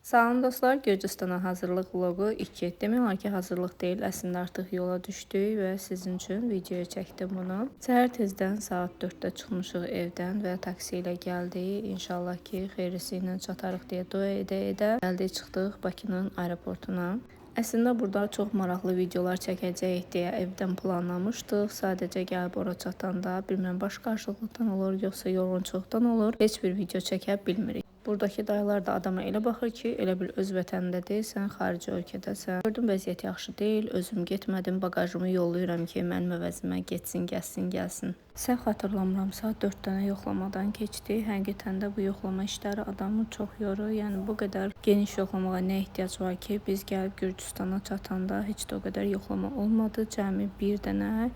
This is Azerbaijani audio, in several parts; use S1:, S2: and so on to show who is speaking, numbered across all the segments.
S1: Salam dostlar, Gürcüstana hazırlıq vlogu 2. Demək olar ki, hazırlıq deyil, əslində artıq yola düşdük və sizin üçün videoya çəkdim bunu. Səhər tezdən saat 4-də çıxmışıq evdən və taksi ilə gəldik. İnşallah ki, xeyrisi ilə çatarıq deyə dua edə-edə gəldik, çıxdıq Bakının aeroportuna. Əslində burada çox maraqlı videolar çəkəcəyik deyə evdən planlamışdıq. Sadəcə gəlib ora çatanda, bilmirəm baş qarşılıqdan olur, yoxsa yorğunçuluqdan olur, heç bir video çəkə bilmirik. Buradakı dayılar da adama elə baxır ki, elə bil öz vətənində deyilsən, xarici ölkədəsən. Gördüm vəziyyət yaxşı deyil, özüm getmədim, bagajımı yollayıram ki, mənim əvəzimə getsin, gəlsin. Səhv xatırlamıramsa 4 dənə yoxlamadan keçdi. Həqiqətən də bu yoxlama işləri adamı çox yorur. Yəni bu qədər geniş yoxlamağa nə ehtiyac var ki, biz gəlib Gürcüstana çatanda heç də o qədər yoxlama olmadı. Cəmi bir dənə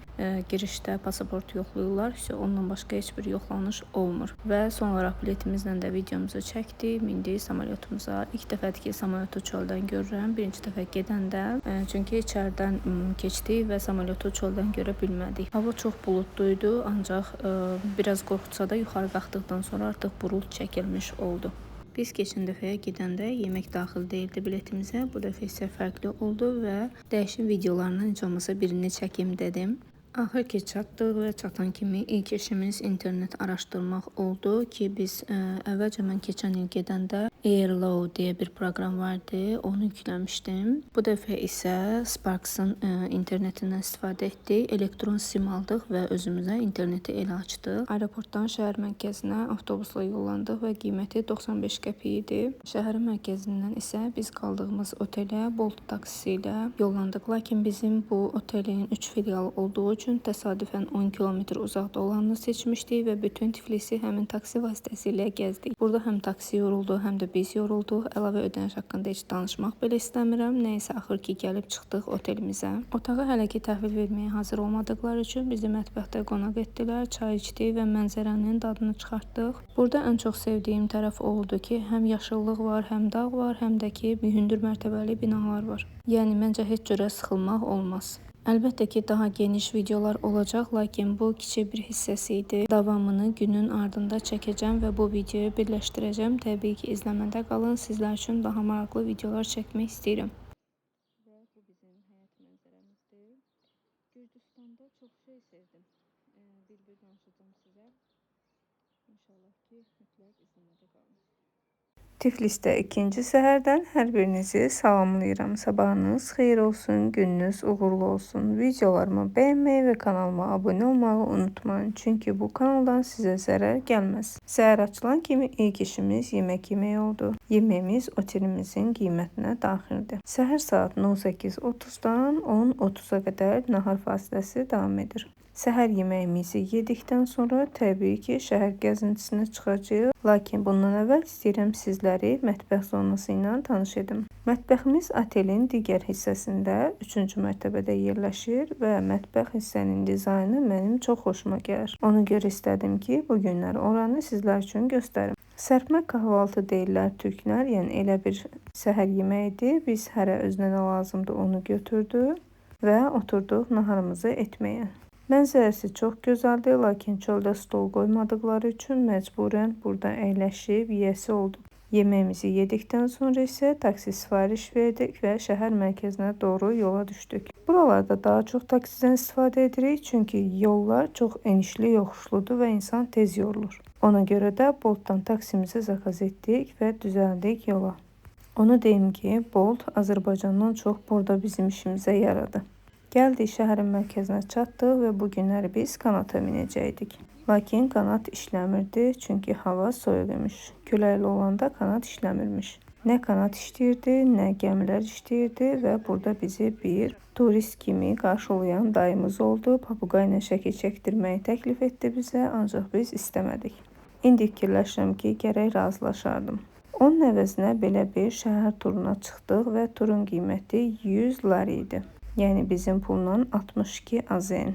S1: girişdə pasaport yoxlayırlar. Ondan başqa heç bir yoxlanış olmur. Və son olaraq biletimizlə də videomuzu çəkdik. Mindik samolyotumuza. İlk dəfədir ki, samolyotu çöldən görürəm. Birinci dəfə gedəndə, çünki içəridən keçdik və samolyotu çöldən görə bilmədik. Hava çox bulutluydu. Ancaq biraz qorxutsa da yuxarı qalxdıqdan sonra artıq bulut çəkilmiş oldu. Biz keçən dəfəyə gedəndə yemək daxil deyildi biletimizə. Bu dəfə isə fərqli oldu və dəyişik videolarından heç olmasa birini çəkim dedim. Axır ki çatdıq və çatan kimi ilk işimiz internet araşdırmaq oldu ki, biz əvvəlcə mən keçən il gedəndə Airlow deyə bir proqram vardı, onu yükləmişdim. Bu dəfə isə Sparks'ın internetindən istifadə etdik, elektron sim aldıq və özümüzə interneti elə açdıq. Aeroportdan şəhər mərkəzinə avtobusla yollandıq və qiyməti 95 qəpik idi. Şəhərin mərkəzindən isə biz qaldığımız otelə Bolt taksisi ilə yollandıq, lakin bizim bu otelin 3 filialı olduğu üçün təsadüfən 10 kilometr uzaqda olanını seçmişdik və bütün Tiflisi həmin taksi vasitəsilə gəzdik. Burada həm taksi yoruldu, həm də biz yorulduq. Əlavə ödəniş haqqında heç danışmaq belə istəmirəm. Nəysə, axır ki gəlib çıxdıq otelimizə. Otağı hələ ki təhvil verməyə hazır olmadıqları üçün bizi mətbəxdə qonaq etdilər, çay içdik və mənzərənin dadını çıxartdıq. Burada ən çox sevdiyim tərəf oldu ki, həm yaşıllıq var, həm dağ var, həm də ki hündür mərtəbəli binalar var. Yəni məncə heç cürə sıxılmaq olmaz. Əlbəttə ki, daha geniş videolar olacaq, lakin bu kiçik bir hissəsi idi. Davamını günün ardında çəkəcəm və bu videoyu birləşdirəcəm. Təbii ki, izləmədə qalın. Sizlər üçün daha maraqlı videolar çəkmək istəyirəm. Və bu bizim həyat mənzərəmizdir. Gürcüstanda çox şey sevdim. Bir danışacağım sizə. İnşallah ki, mütləq izləmədə qalın. Tiflisdə ikinci səhərdən hər birinizi salamlayıram. Sabahınız xeyir olsun, gününüz uğurlu olsun. Videolarımı bəyənməyi və kanalıma abunə olmağı unutmayın. Çünki bu kanaldan sizə zərər gəlməz. Səhər açılan kimi ilk işimiz yemək yemək oldu. Yeməyimiz otelimizin qiymətinə daxildir. Səhər saat 08:30-dan 10:30-a qədər nahar fasiləsi davam edir. Səhər yeməyimizi yedikdən sonra təbii ki, şəhər gəzintisinə çıxacağıq. Lakin bundan əvvəl istəyirəm sizləri mətbəx zonası ilə tanış edim. Mətbəximiz otelin digər hissəsində 3-cü mərtəbədə yerləşir və mətbəx hissənin dizaynı mənim çox xoşuma gəlir. Ona görə istədim ki, bu günlər oranı sizlər üçün göstərim. Sərpmə kahvaltı deyirlər türklər, yəni elə bir səhər yeməyidir. Biz hərə özünə nə lazımdır onu götürdük və oturduq naharımızı etməyə. Mənzərəsi çox gözəldir, lakin çöldə stol qoymadıqları üçün məcburən burada əyləşib yeyəsi oldu. Yeməyimizi yedikdən sonra isə taksi sifariş verdik və şəhər mərkəzinə doğru yola düşdük. Buralarda daha çox taksidən istifadə edirik, çünki yollar çox enişli, yoxuşludur və insan tez yorulur. Ona görə də Boltdan taksimizi zakaz etdik və düzəldik yola. Onu deyim ki, Bolt Azərbaycandan çox burada bizim işimizə yaradı. Gəldik şəhərin mərkəzinə çatdıq və bu günləri biz qanata minəcəkdik. Lakin qanat işləmirdi, çünki hava soyuq imiş. Küləkli olanda qanat işləmirmiş. Nə qanat işləyirdi, nə gəmilər işləyirdi və burada bizi bir turist kimi qarşılayan dayımız oldu. Papuqa ilə şəkil çəkdirməyi təklif etdi bizə, ancaq biz istəmədik. İndi fikirləşirəm ki, gərək razılaşardım. Onun əvəzinə belə bir şəhər turuna çıxdıq və turun qiyməti 100 lari idi. Yəni bizim pulla 62 AZN.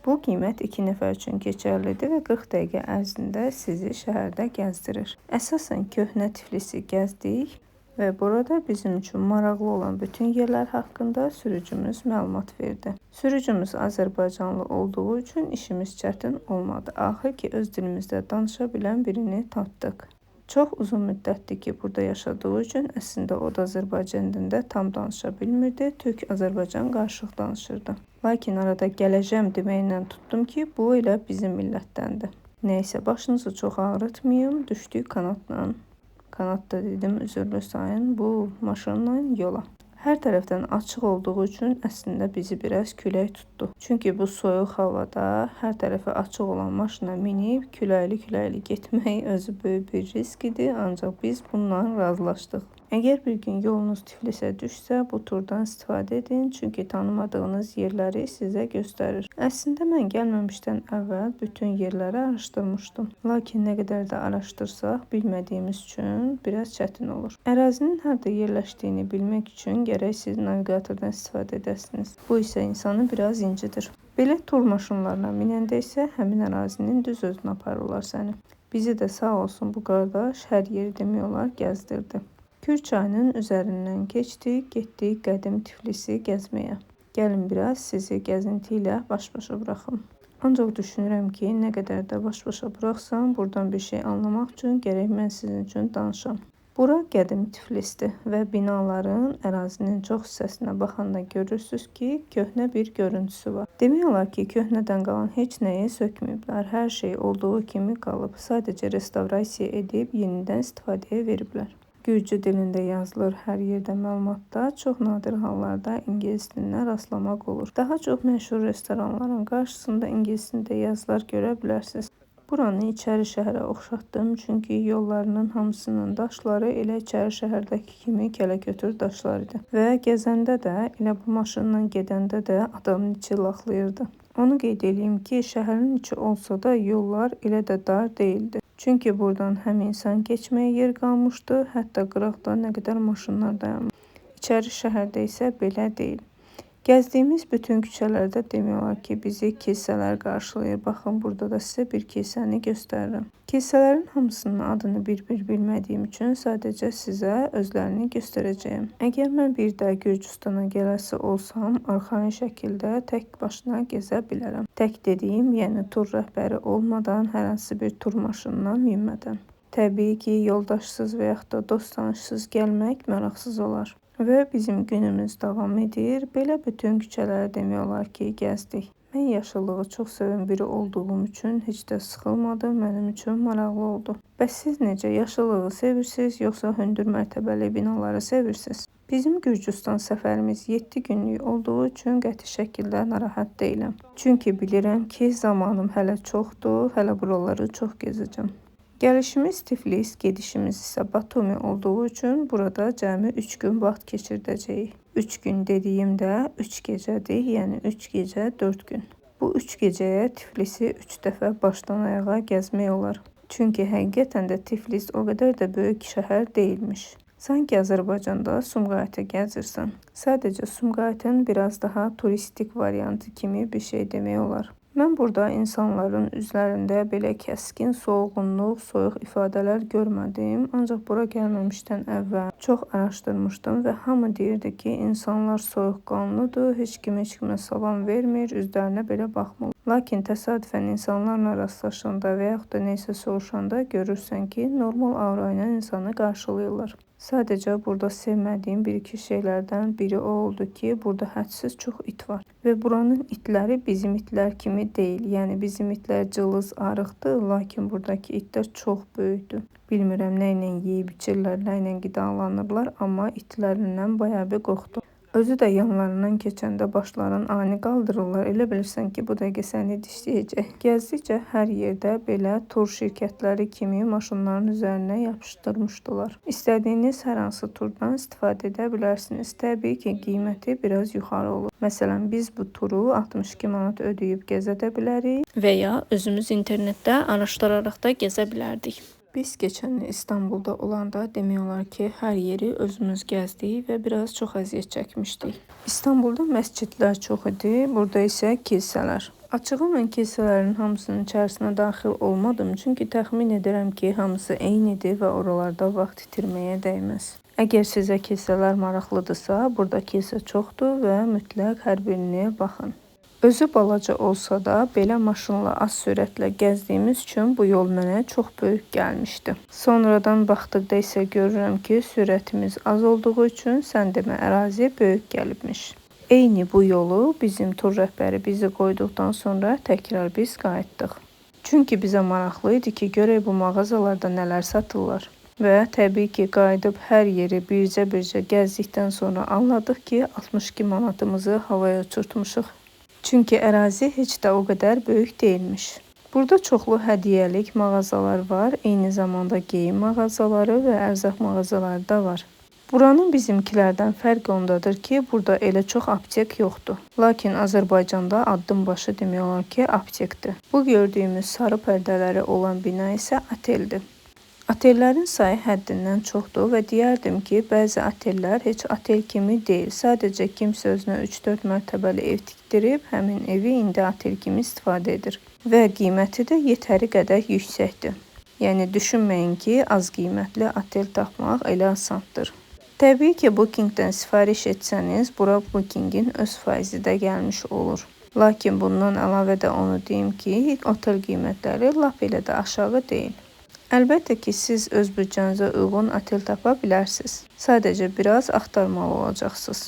S1: Bu qiymət 2 nəfər üçün keçərlidir və 40 dəqiqə ərzində sizi şəhərdə gəzdirir. Əsasən köhnə Tiflisi gəzdik və burada bizim üçün maraqlı olan bütün yerlər haqqında sürücümüz məlumat verdi. Sürücümüz Azərbaycanlı olduğu üçün işimiz çətin olmadı. Axır ki öz dilimizdə danışa bilən birini tapdıq. Çox uzun müddətdir ki, burada yaşadığı üçün əslində o da Azərbaycan dilində tam danışa bilmirdi, Türk Azərbaycan qarışıq danışırdı. Lakin arada gələcəm deməklə tutdum ki, bu elə bizim millətdəndir. Nəysə, başınızı çox ağrıtmayım, düşdük kanatla. Kanat da dedim, üzürlü sayın, bu maşınla yola. Hər tərəfdən açıq olduğu üçün əslində bizi biraz külək tutdu. Çünki bu soyuq havada hər tərəfə açıq olan maşına minib küləkli getmək özü böyük bir risk idi, ancaq biz bununla razılaşdıq. Əgər bir gün yolunuz Tiflisə düşsə, bu turdan istifadə edin, çünki tanımadığınız yerləri sizə göstərir. Əslində mən gəlməmişdən əvvəl bütün yerləri araşdırmışdım. Lakin nə qədər də araşdırsaq, bilmədiyimiz üçün biraz çətin olur. Ərazinin harda yerləşdiyini bilmək üçün gərək siz navigatordan istifadə edəsiniz. Bu isə insanı biraz incidir. Belə tur maşınlarına minəndə isə həmin ərazinin düz özünə aparırlar səni. Bizi də sağ olsun bu qardaş hər yeri demək olar gəzdirdi. Kür çayının üzərindən keçdik, getdik qədim Tiflisi gəzməyə. Gəlin biraz sizi gəzinti ilə baş-başa buraxım. Ancaq düşünürəm ki, nə qədər də baş-başa buraxsam, buradan bir şey anlamaq üçün gərək mən sizin üçün danışam. Bura qədim Tiflisdir və binaların ərazinin çox hissəsinə baxanda görürsünüz ki, köhnə bir görüntüsü var. Demək olar ki, köhnədən qalan heç nəyi sökməyiblər. Hər şey olduğu kimi qalıb. Sadəcə restavrasiya edib yenidən istifadəyə veriblər. Gürcü dilində yazılır hər yerdə məlumatda, çox nadir hallarda ingilis dilinə rastlamaq olur. Daha çox məşhur restoranların qarşısında ingilis dilində yazılar görə bilərsiniz. Buranı içəri şəhərə oxşatdım, çünki yollarının hamısının daşları elə içəri şəhərdəki kimi kələ-kötür daşlar idi. Və gəzəndə də, elə bu maşınla gedəndə də adamın içi laxlayırdı. Onu qeyd edeyim ki, şəhərin içi olsa da yollar elə də dar deyildi. Çünki buradan həm insan keçməyə yer qalmışdı, hətta qıraqda nə qədər maşınlar dayanmışdı. İçəri şəhərdə isə belə deyil. Gəzdiyimiz bütün küçələrdə demək olar ki, bizi kilsələr qarşılayır. Baxın, burada da sizə bir kilsəni göstərirəm. Kilsələrin hamısının adını bir-bir bilmədiyim üçün sadəcə sizə özlərini göstərəcəyim. Əgər mən bir də Gürcüstana gələsi olsam, arxain şəkildə tək başına gezə bilərəm. Tək dediyim, yəni tur rəhbəri olmadan, hər hansı bir tur maşınına minmədən. Təbii ki, yoldaşsız və yaxud da dost tanışsız gəlmək maraqsız olar. Və bizim günümüz davam edir. Belə bütün küçələri demək olar ki, gəzdik. Mən yaşıllığı çox sevən biri olduğum üçün heç də sıxılmadım, mənim üçün maraqlı oldu. Bəs siz necə, yaşıllığı sevirsiniz, yoxsa hündür mərtəbəli binaları sevirsiniz? Bizim Gürcüstan səfərimiz 7 günlük olduğu üçün qəti şəkildə narahat deyiləm. Çünki bilirəm ki, zamanım hələ çoxdur, hələ buraları çox gezəcəm. Gəlişimiz Tiflis, gedişimiz isə Batumi olduğu üçün burada cəmi 3 gün vaxt keçirdəcəyik. 3 gün dediyimdə 3 gecədir, yəni 3 gecə 4 gün. Bu 3 gecəyə Tiflisi 3 dəfə başdan ayağa gəzmək olar. Çünki həqiqətən də Tiflis o qədər də böyük şəhər deyilmiş. Sanki Azərbaycanda Sumqayıtı gəzirsən. Sadəcə Sumqayıtın biraz daha turistik variantı kimi bir şey demək olar. Mən burada insanların üzlərində belə kəskin soğuqluq, soyuq ifadələr görmədim, ancaq bura gəlməmişdən əvvəl çox araşdırmışdım və hamı deyirdi ki, insanlar soyuqqanlıdır, heç kimə salam vermir, üzlərinə belə baxmır. Lakin təsadüfən insanlarla rastlaşanda və yaxud da neysə soruşanda görürsən ki, normal aura ilə insanı qarşılayırlar. Sadəcə burada sevmədiyim bir-iki şeylərdən biri o oldu ki, burada hədsiz çox it var. Və buranın itləri bizim itlər kimi deyil. Yəni bizim itlər cılız, arıqdır, lakin buradakı itlər çox böyükdür. Bilmirəm nə ilə yeyib içirlər, nə ilə qidalanırlar, amma itlərindən bayağı bir qorxdum. Özü də yanlarından keçəndə başlarını ani qaldırırlar. Elə bilirsən ki, bu dəqiqə səni dişləyəcək. Gəzdikcə hər yerdə belə tur şirkətləri kimi maşınların üzərinə yapışdırmışdılar. İstədiyiniz hər hansı turdan istifadə edə bilərsiniz. Təbii ki, qiyməti biraz yuxarı olur. Məsələn, biz bu turu 62 manat ödəyib gəzə də bilərik və ya özümüz internetdə araşdıraraq da gəzə bilərdik. Biz keçən il İstanbulda olanda demək olar ki, hər yeri özümüz gəzdik və biraz çox əziyyət çəkmişdik. İstanbulda məscidlər çox idi, burada isə kilsələr. Açığı mən kilsələrin hamısının içərisinə daxil olmadım, çünki təxmin edirəm ki, hamısı eynidir və oralarda vaxt itirməyə dəyməz. Əgər sizə kilsələr maraqlıdırsa, burada kilsə çoxdur və mütləq hər birini baxın. Özü balaca olsa da belə maşınla az sürətlə gəzdiyimiz üçün bu yol mənə çox böyük gəlmişdi. Sonradan baxdıqda isə görürəm ki, sürətimiz az olduğu üçün sən demə ərazi böyük gəlibmiş. Eyni bu yolu bizim tur rəhbəri bizi qoyduqdan sonra təkrar biz qayıtdıq. Çünki bizə maraqlı idi ki, görək bu mağazalarda nələr satırlar. Və təbii ki, qayıdıb hər yeri bircə gəzdikdən sonra anladıq ki, 62 manatımızı havaya uçurtmuşuq. Çünki ərazi heç də o qədər böyük deyilmiş. Burada çoxlu hədiyyəlik mağazalar var, eyni zamanda geyim mağazaları və ərzaq mağazaları da var. Buranın bizimkilərdən fərqi ondadır ki, burada elə çox aptek yoxdur. Lakin Azərbaycanda addım başı demək olar ki, aptekdir. Bu gördüyümüz sarı pərdələri olan bina isə oteldir. Otellərin sayı həddindən çoxdur və deyərdim ki, bəzi otellər heç otel kimi deyil. Sadəcə kimsə özünə 3-4 mərtəbəli ev tikdirib, həmin evi indi otel kimi istifadə edir. Və qiyməti də yetəri qədər yüksəkdir. Yəni düşünməyin ki, az qiymətli otel tapmaq elə asandır. Təbii ki, Bookingdən sifariş etsəniz, bura Bookingin öz faizi də gəlmiş olur. Lakin bundan əlavə də onu deyim ki, otel qiymətləri lap elə də aşağı deyil. Əlbəttə ki, siz öz büdcənizə uyğun otel tapa bilərsiniz. Sadəcə biraz axtarmalı olacaqsınız.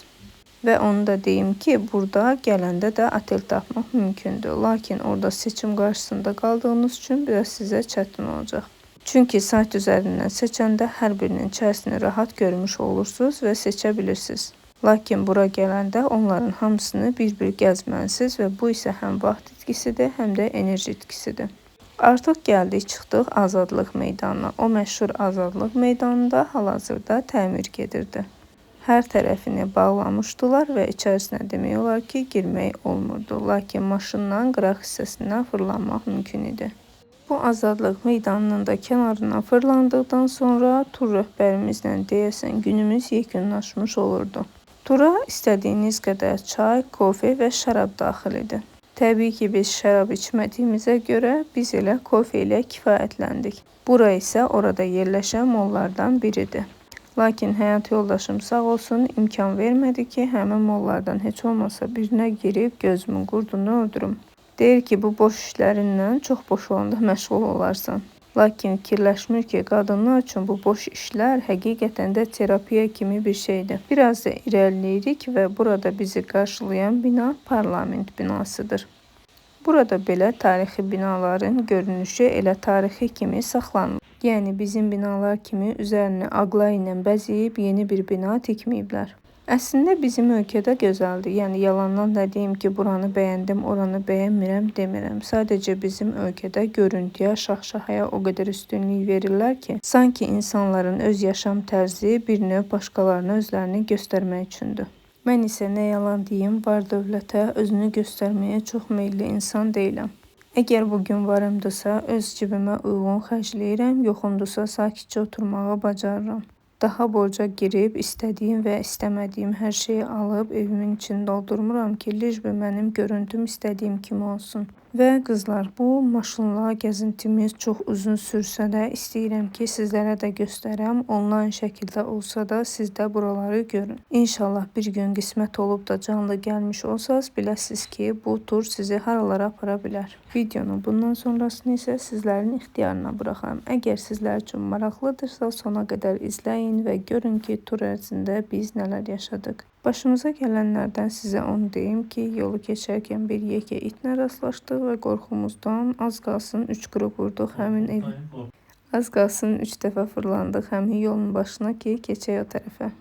S1: Və onu da deyim ki, burada gələndə də otel tapmaq mümkündür. Lakin orada seçim qarşısında qaldığınız üçün biraz sizə çətin olacaq. Çünki sayt üzərindən seçəndə hər birinin içərisini rahat görmüş olursunuz və seçə bilirsiniz. Lakin bura gələndə onların hamısını bir-bir gəzməlisiniz və bu isə həm vaxt itkisidir, həm də enerji itkisidir. Artıq gəldik, çıxdıq Azadlıq meydanına. O məşhur Azadlıq meydanında hal-hazırda təmir gedirdi. Hər tərəfini bağlamışdılar və içərisinə demək olar ki, girmək olmurdu. Lakin maşından qıraq hissəsinə fırlanmaq mümkün idi. Bu Azadlıq meydanının da kənarına fırlandıqdan sonra tur rəhbərimizlə deyəsən günümüz yekunlaşmış olurdu. Tura istədiyiniz qədər çay, kofe və şərab daxil idi. Təbii ki, biz şərab içmədiyimizə görə biz elə kofe ilə kifayətləndik. Bura isə orada yerləşən mollardan biridir. Lakin həyat yoldaşım sağ olsun imkan vermədi ki, həmin mollardan heç olmasa birinə girib gözümün qurdunu öldürüm. Deyir ki, bu boş işlərindən çox boş olanda məşğul olarsan. Lakin fikirləşmir ki, qadınlar üçün bu boş işlər həqiqətən də terapiya kimi bir şeydir. Biraz da irəliləyirik və burada bizi qarşılayan bina parlament binasıdır. Burada belə tarixi binaların görünüşü elə tarixi kimi saxlanılır. Yəni bizim binalar kimi üzərini ağla ilə bəzəyib yeni bir bina tikməyiblər. Əslində bizim ölkədə gözəldir. Yəni yalandan da deyim ki, buranı bəyəndim, oranı bəyənmirəm demirəm. Sadəcə bizim ölkədə görüntüyə, şaxşaxaya o qədər üstünlük verirlər ki, sanki insanların öz yaşam tərzi bir növ başqalarına özlərini göstərmək üçündür. Mən isə nə yalan deyim, var dövlətə özünü göstərməyə çox meylli insan deyiləm. Əgər bugün varımdırsa, öz cibimə uyğun xərcləyirəm, yoxumdursa sakitcə oturmağı bacarıram. Daha borca girib, istədiyim və istəmədiyim hər şeyi alıb evimin içini doldurmuram ki, licbi mənim görüntüm istədiyim kimi olsun. Və qızlar, bu maşınla gəzintimiz çox uzun sürsə də istəyirəm ki, sizlərə də göstərəm. Onlayn şəkildə olsa da siz də buraları görün. İnşallah bir gün qismət olub da canlı gəlmiş olsanız, biləsiniz ki, bu tur sizi haralara apara bilər. Videonun bundan sonrasını isə sizlərin ixtiyarına buraxıram. Əgər sizlər üçün maraqlıdırsa, sona qədər izləyin və görün ki, tur ərzində biz nələr yaşadıq. Başımıza gələnlərdən sizə onu deyim ki, yolu keçərkən bir yekə itlə rastlaşdıq və qorxumuzdan az qalsın 3 qrup vurduq həmin evi. Az qalsın 3 dəfə fırlandıq həmin yolun başına ki, keçək o tərəfə.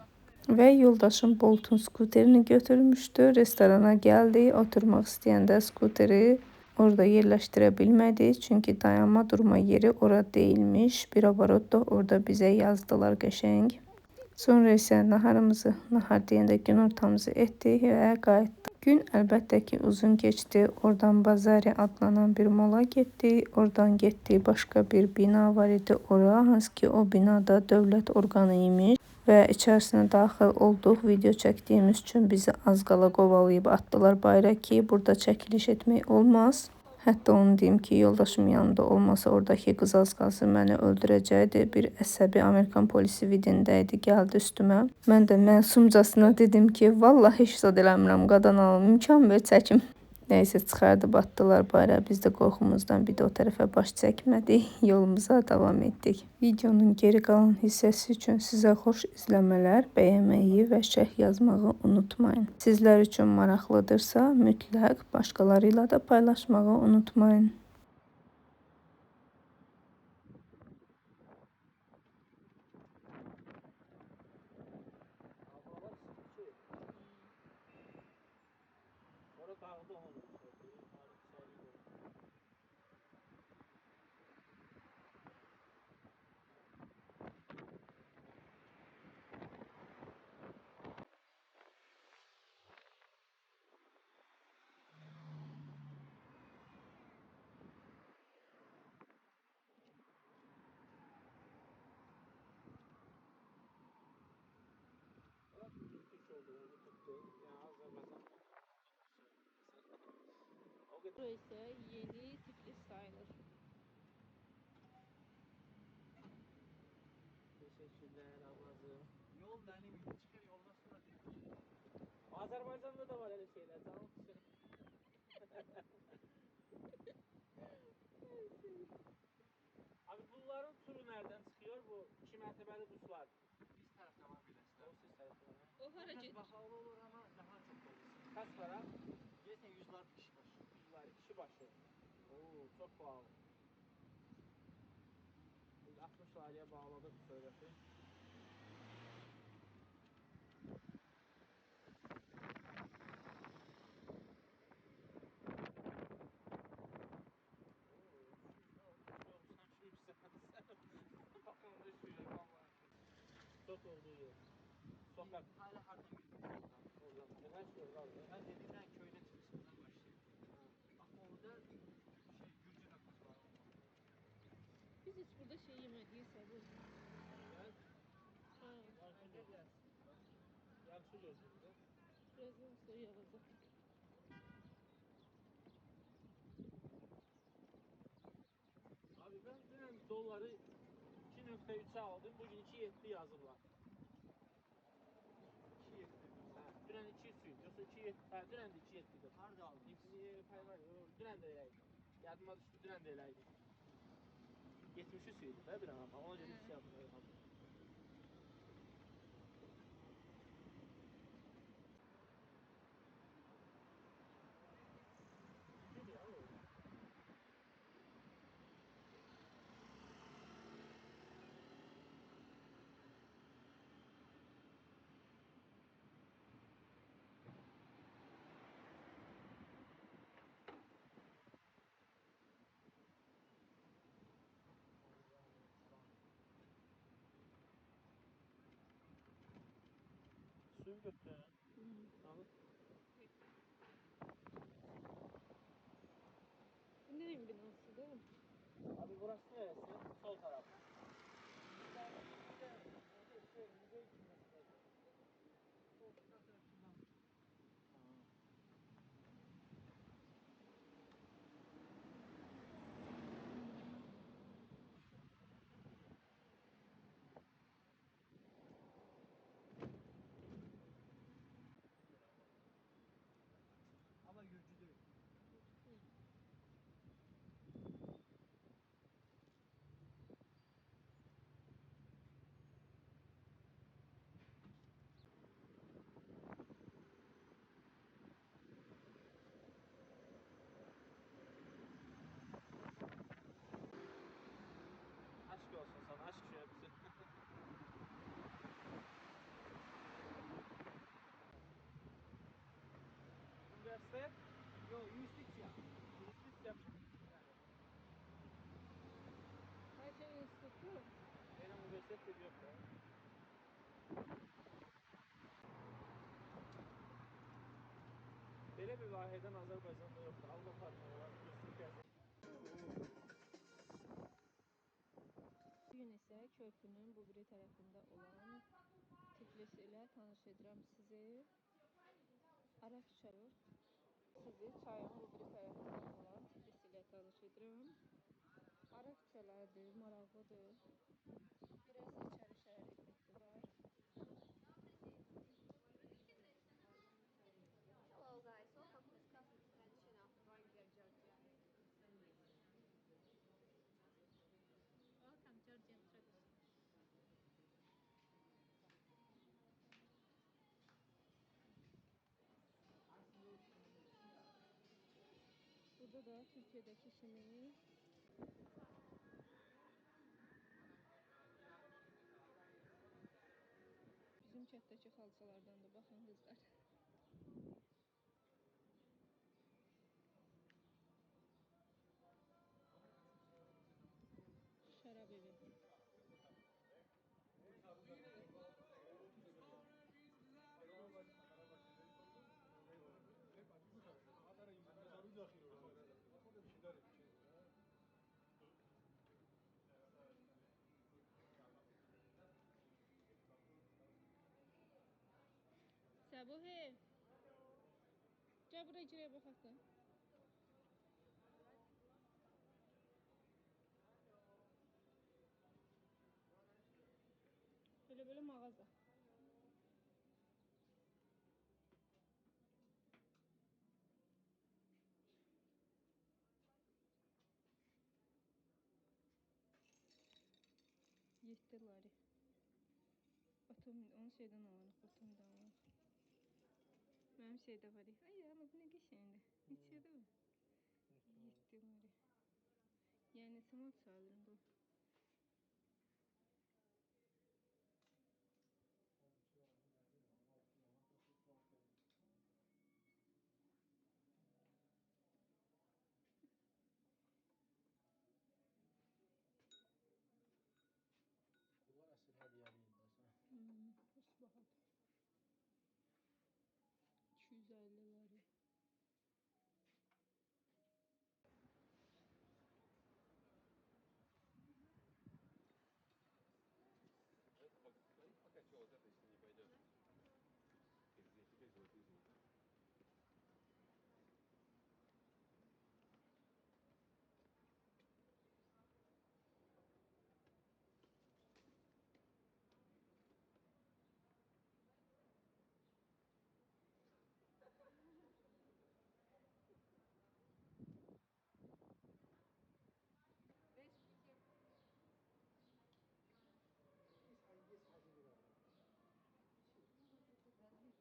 S1: Və yoldaşım Boltun skuterini götürmüşdü, restorana gəldi, oturmaq istəyəndə skuteri orada yerləşdirə bilmədi, çünki dayanma durma yeri ora deyilmiş. Bir abarot da orada bizə yazdılar qəşəng. Sonra isə nahar deyəndə gün ortamızı etdik və qayıtdıq. Gün əlbəttə ki, uzun keçdi. Oradan Bazari adlanan bir mola getdik. Oradan getdik, başqa bir bina var idi ora. Hansı ki, o binada dövlət orqanı imiş və içərisinə daxil olduq. Video çəkdiyimiz üçün bizi az qala qovalayıb atdılar bayra ki, burada çəkiliş etmək olmaz. Hətta onu deyim ki, yoldaşım yanında olmasa oradakı qız az qalsın məni öldürəcəkdi. Bir əsəbi Amerikan polisi vidində idi, gəldi üstümə. Mən də məsumcasına dedim ki, vallahi heç zad eləmirəm, qadan alım, imkan ver çəkim. Neyse çıxardıb atdılar bayıra. Biz də qorxumuzdan bir də o tərəfə baş çəkmədik. Yolumuza davam etdik. Videonun geri qalan hissəsi üçün sizə xoş izləmələr, bəyənməyi və şərh yazmağı unutmayın. Sizlər üçün maraqlıdırsa, mütləq başqaları ilə də paylaşmağı unutmayın. Bu ise yeni Tiflis sayılır.
S2: Teşekkürler ablacığım. Yol benim için. Çıkar yoldan sonra değil. Azerbaycan'da da var öyle şeyler. Tamam mı? Abi bunların turu nereden çıkıyor? Bu 2 mertebeli buslar. Biz tarafta var bilirsin. O siz tarafta var.
S1: O hara
S2: Biraz
S1: gedir?
S2: bahalı olur ama daha çok olur. Kaç para? Gelirsen 100'lar kişi başı. 100'lar kişi başı. Oo çok pahalı. Biz 60 liraya bağladık bu söyleti. Çok olduğu yer. Sokak. Hala hardan gidiyoruz. Oradan. Her şey var. Ben dediğimden köyde çıkışından başlayayım. Bak orada Gürcü rakısı var.
S1: Biz hiç burada şey yemedik sabır.
S2: Gel.
S1: Ha,
S2: Gel gelsin. Gel şu gözümüzde.
S1: birazdan sonra yağacak.
S2: Abi ben dünən doları 2.3'e aldım. Bugün 2.7 yazırlar. 2.7. Ha, dünən 200 idi. Yoxsa 2.7. Ha, dünən də 2.7 idi. Harda aldın? Pay var. Dünən də eləydi. Yadıma düşdü. Dünən də eləydi. 73 idi də bir an ama ona görə 2 yazdım. Suyu götür. Al.
S1: Neyin binası değil mi?
S2: Abi burası neresi? Sol taraf. Ama Gürcü değil. Aşk olsun sana, aşk şöyle. Üniversite? Yok, Юстиция. Юстиция.
S1: Her şey enstitü.
S2: Benim üniversite yok ya. Belə bir layihədən Azərbaycanda yoxdur. Allah xatırına var.
S1: Bugün ise köprünün bu biri tarafında olan Tiflis ile tanış edirəm sizi. Arak çayı. Sizi çayın bu biri tarafında olan Tiflis ile tanış edirəm. Arak küçələrdir, maraqlıdır. Biraz içəri şəhərlikdə var.
S3: Hello guys, welcome to Discussing Traditional.
S1: Burada da Türkiyədəki kimi bizim kətdəki xalçalardan da baxın qızlar. Şərab evi. Səbuhi. Gəl buraya girək baxaq da. Böyle mağaza. $7 lari. Onu şeydən alırıq, otomdan alırıq. Mənim şeydə var. Ay, amma bu nə qəşəngdir. Neçədir bu? $7 lari. Yəni smart çalırım bu.
S2: Bunlar əsl hədiyyəliyim də sən.
S1: Pus bahadır. 250 lari.
S3: Пока что вот это, если не пойдет. Здесь теперь золотые звуки.
S2: Çok kullanmıyorlar.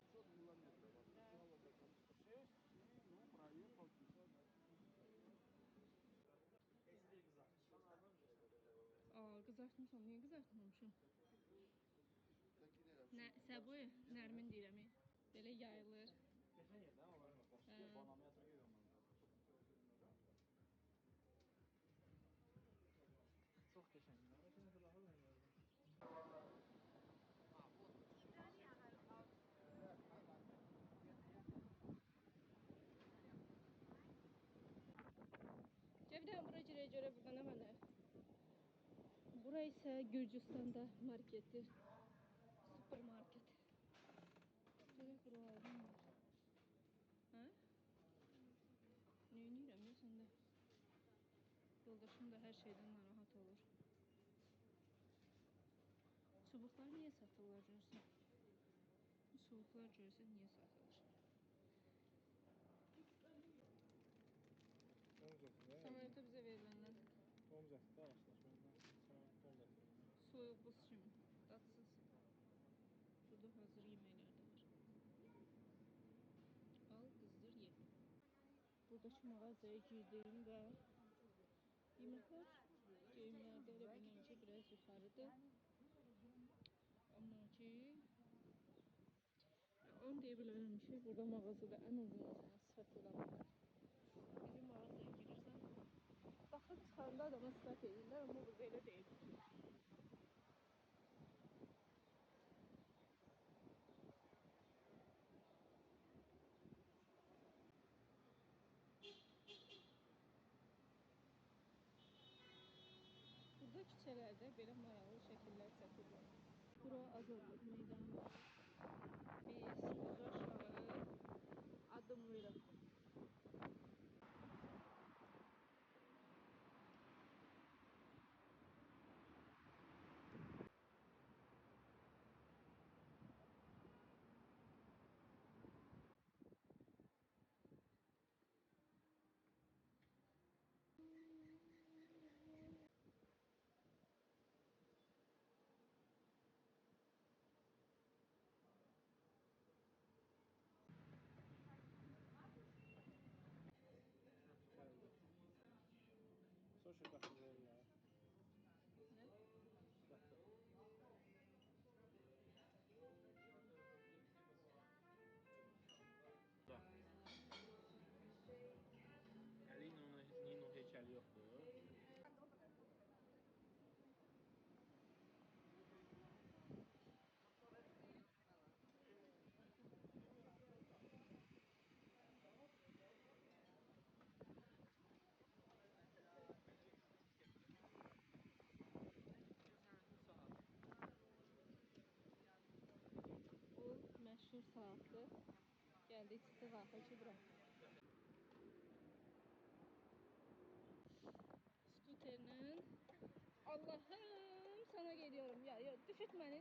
S2: Şey, ну, проехал, писал. Eski kızar.
S1: Qızartmışam. Niyə qızartmamışam? Səbuhi, Nərmin deyirəm. Belə yayılır.
S2: Geçen yerden olayım. Banamı yatır geliyor ondan. Çok geçen yerden. Şimdi de bakalım.
S1: Gəl bir dənə bura girək görə burada nə var? Bura isə Gürcüstanda marketdir. Supermarket. Görək bura aydın var. Hə? Neynirəm ya səndə? Yoldaşım da hər şeydən narahat olur. Çubuqlar niyə satırlar görürsən? Bu çubuqlar görürsən niyə satılır? Samarita bizə verilənlər.
S2: Omzatda araşdırma.
S1: Soyuq buz kimi, dadsız. Burada hazır yeməklər də var. Al, qızdır, ye. Buradakı mağazaya girdim və qiymətlər geyimlərdə elə bilirəm ki, biraz yuxarıdır. Amma ki, onu deyə bilərəm ki, burada mağazada ən uyğun olana satılan. Bizim mağazaya girirsən, baxıb çıxanda adama sifət edirlər, amma burada elə deyil. Burada küçələrdə belə maraqlı şəkillər çəkirlər. Bura Azadlıq meydanı. Biz burada aşağı
S2: buyurun. Social qapı verirlər. Nino heykəli yoxdur.
S1: Bu məşhur saatdır. Gəldik istiqafa ki bura. Skuterlə Allahım sana geliyorum. Ya düşürt məni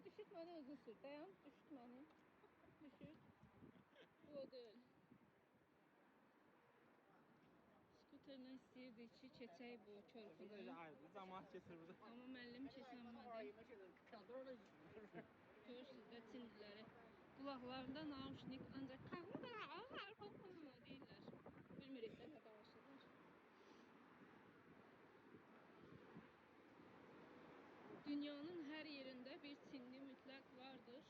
S1: özün sür. Dayan, düşürt məni. Düşürt. Bu o deyil. Skuterlə istəyirdik ki, keçək bu körpüdən.
S2: Ayrı zaman keçir burada.
S1: Amma müəllim keçənmədi. Görürsünüz də Çinliləri. Qulaqlarında naushnik ancaq deyirlər. Bilmirik də nə danışırlar. Dünyanın hər yerində bir Çinli mütləq vardır.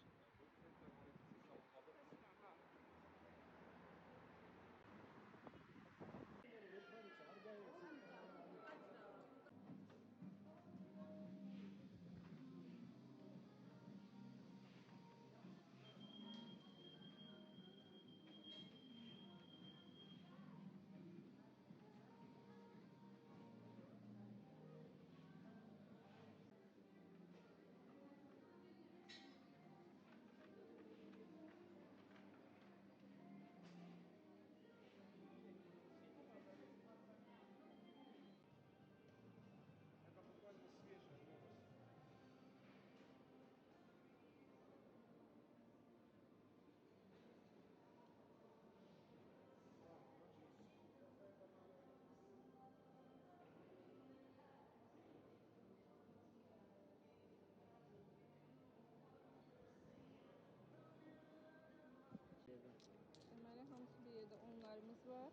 S1: Deməli hamısı bir yerdə onlarımız var.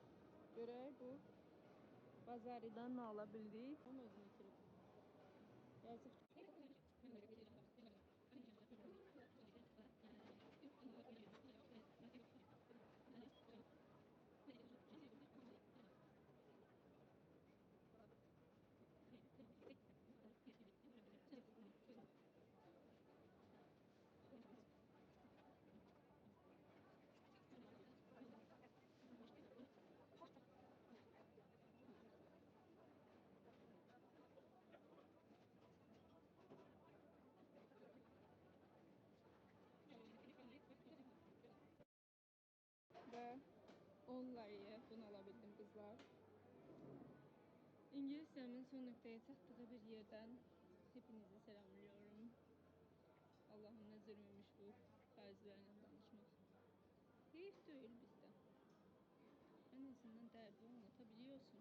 S1: Görək bu bazardan nə ala bildik. Onun özünü itirib. Yazıq. Və onlayı bunu ala bildim qızlar. İngiliscəmin son nöqtəyə çatdığı bir yerdən hepinizi selamlıyorum. Allah'ım ne zulmüymüş bu faizlerle danışmak. Heyif değil bizde. En azından derdi anlatabiliyorsun.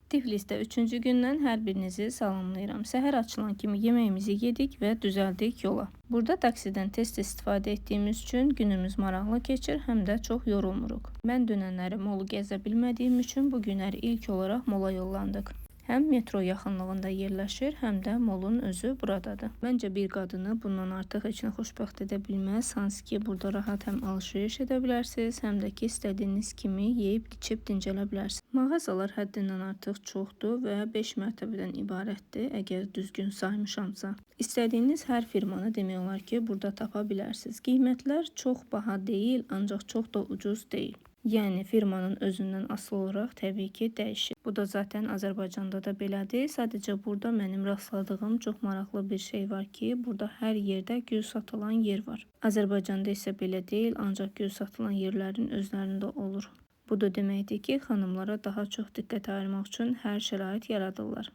S1: Tiflisdə 3-cü gündən hər birinizi salamlayıram. Səhər açılan kimi yeməyimizi yedik və düzəldik yola. Burada taksidən tez-tez istifadə etdiyimiz üçün günümüz maraqlı keçir, həm də çox yorulmuruq. Mən dünənləri molu gəzə bilmədiyim üçün bu günləri ilk olaraq mola yollandıq. Həm metro yaxınlığında yerləşir, həm də molun özü buradadır. Məncə bir qadını bundan artıq heç nə xoşbəxt edə bilməz. Hansı ki, burada rahat həm alış-veriş edə bilərsiniz, həm də ki, istədiyiniz kimi yeyib-içib dincələ bilərsiniz. Mağazalar həddindən artıq çoxdur və 5 mərtəbədən ibarətdir, əgər düzgün saymışamsa. İstədiyiniz hər firmanı demək olar ki, burada tapa bilərsiniz. Qiymətlər çox baha deyil, ancaq çox da ucuz deyil. Yəni firmanın özündən asılı olaraq təbii ki dəyişir. Bu da zaten Azərbaycanda da belədir. Sadəcə burada mənim rastladığım çox maraqlı bir şey var ki, burada hər yerdə gül satılan yer var. Azərbaycanda isə belə deyil, ancaq gül satılan yerlərin özlərində olur. Bu da deməkdir ki, xanımlara daha çox diqqət ayırmaq üçün hər şərait yaradırlar.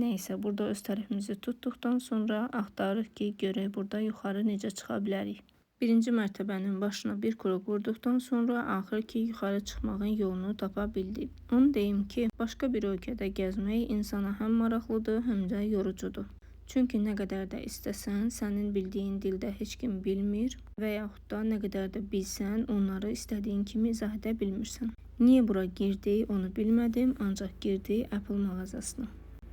S1: Nəysə, burada öz tərəfimizi tutduqdan sonra axtarırıq ki, görək burada yuxarı necə çıxa bilərik. Birinci mərtəbənin başına bir kruq vurduqdan sonra axır ki, yuxarı çıxmağın yolunu tapa bildik. Onu deyim ki, başqa bir ölkədə gəzmək insana həm maraqlıdır, həm də yorucudur. Çünki nə qədər də istəsən, sənin bildiyin dildə heç kim bilmir və yaxud da nə qədər də bilsən, onları istədiyin kimi izah edə bilmirsən. Niyə bura girdik, onu bilmədim, ancaq girdik Apple mağazasına.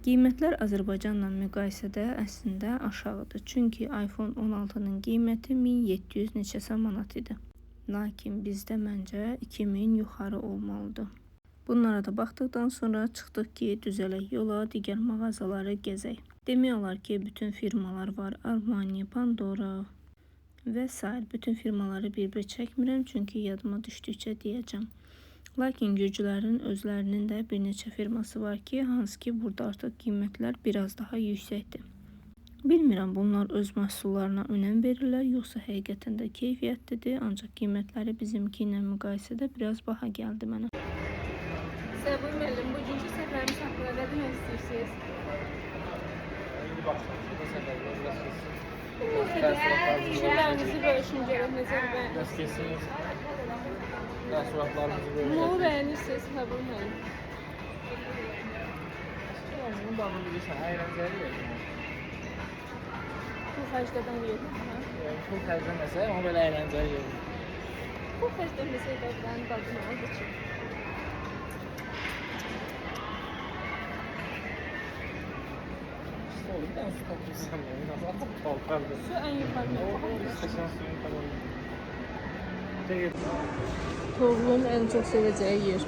S1: Qiymətlər Azərbaycanla müqayisədə əslində aşağıdır. Çünki iPhone 16-nın qiyməti 1700 neçəsə manat idi. Lakin bizdə məncə 2000 yuxarı olmalıdır. Bunlara da baxdıqdan sonra çıxdıq ki, düzələk yola, digər mağazaları gəzək. Demək olar ki, bütün firmalar var. Armani, Pandora və s. Bütün firmaları bir-bir çəkmirəm, çünki yadıma düşdükcə deyəcəm. Lakin gürcülərin özlərinin də bir neçə firması var ki, hansı ki burada artıq qiymətlər biraz daha yüksəkdir. Bilmirəm, bunlar öz məhsullarına önəm verirlər, yoxsa həqiqətən də keyfiyyətlidir, ancaq qiymətləri bizimki ilə müqayisədə biraz baha gəldi mənə. Səbun müəllim, bugünkü səfərimiz haqqında nə demək istəyirsiniz?
S2: İndi başlamışıq da səfərdə biraz kesin.
S1: Fikirlərinizi bölüşün görək, necə bəyənirsiniz?
S2: Biraz kesin. Təəssüratlarımızı
S1: Bunu
S2: bölüşəcəyik.
S1: bəyənirsiniz, Səbun müəllim.
S2: Bunun bağını bilirsən, əyləncəli yerdir.
S1: Bu xərclədən yedim.
S2: Pul xərcləməsə, amma belə əyləncəli yerdir.
S1: Bu xərcləməsə də ben dadını aldı ki.
S2: İşte bir dənə su tapırsan, nasıl atıb paltardır.
S1: Su ən yuxarıda.
S2: İstəsən suyun tabanı.
S1: Toğluğun en çok seveceği yer.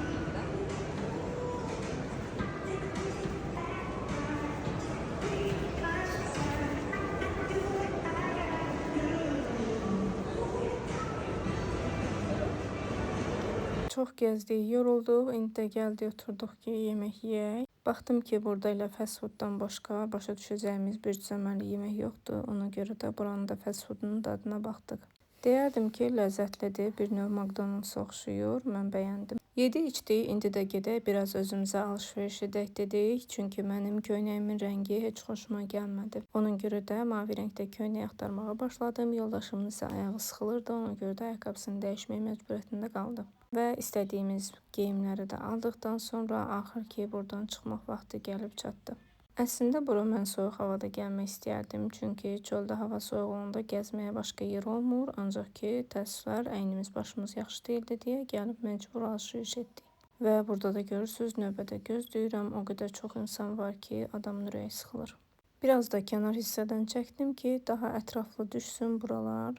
S1: Çox gəzdik, yorulduq, indi də gəldik, oturduq ki, yemək yeyək. Baxdım ki, burada elə fast fooddan başqa başa düşəcəyimiz bir cəməli yemək yoxdur. Ona görə də buranın da fast foodunun dadına baxdıq. Deyərdim ki, ləzzətlidir, bir növ McDonald's oxşuyur, mən bəyəndim. Yedi içdik, indi də gedək biraz özümüzə alış-veriş edək dedik, çünki mənim köynəyimin rəngi heç xoşuma gəlmədi. Onun görə də mavi rəngdə köynək axtarmağa başladım, yoldaşımın isə ayağı sıxılırdı, ona görə də ayaqqabısını dəyişmək məcburiyyətində qaldı. Və istədiyimiz geyimləri də aldıqdan sonra axır ki, buradan çıxmaq vaxtı gəlib çatdı. Əslində bura mən soyuq havada gəlmək istəyərdim, çünki çöldə hava soyuq olanda gəzməyə başqa yer olmur, ancaq ki, təəssüflər əynimiz başımız yaxşı deyildi deyə gəlib məcbur alış-veriş etdik. Və burada da görürsünüz, növbədə gözləyirəm, o qədər çox insan var ki, adamın ürəyi sıxılır. Biraz da kənar hissədən çəkdim ki, daha ətraflı düşsün buralar.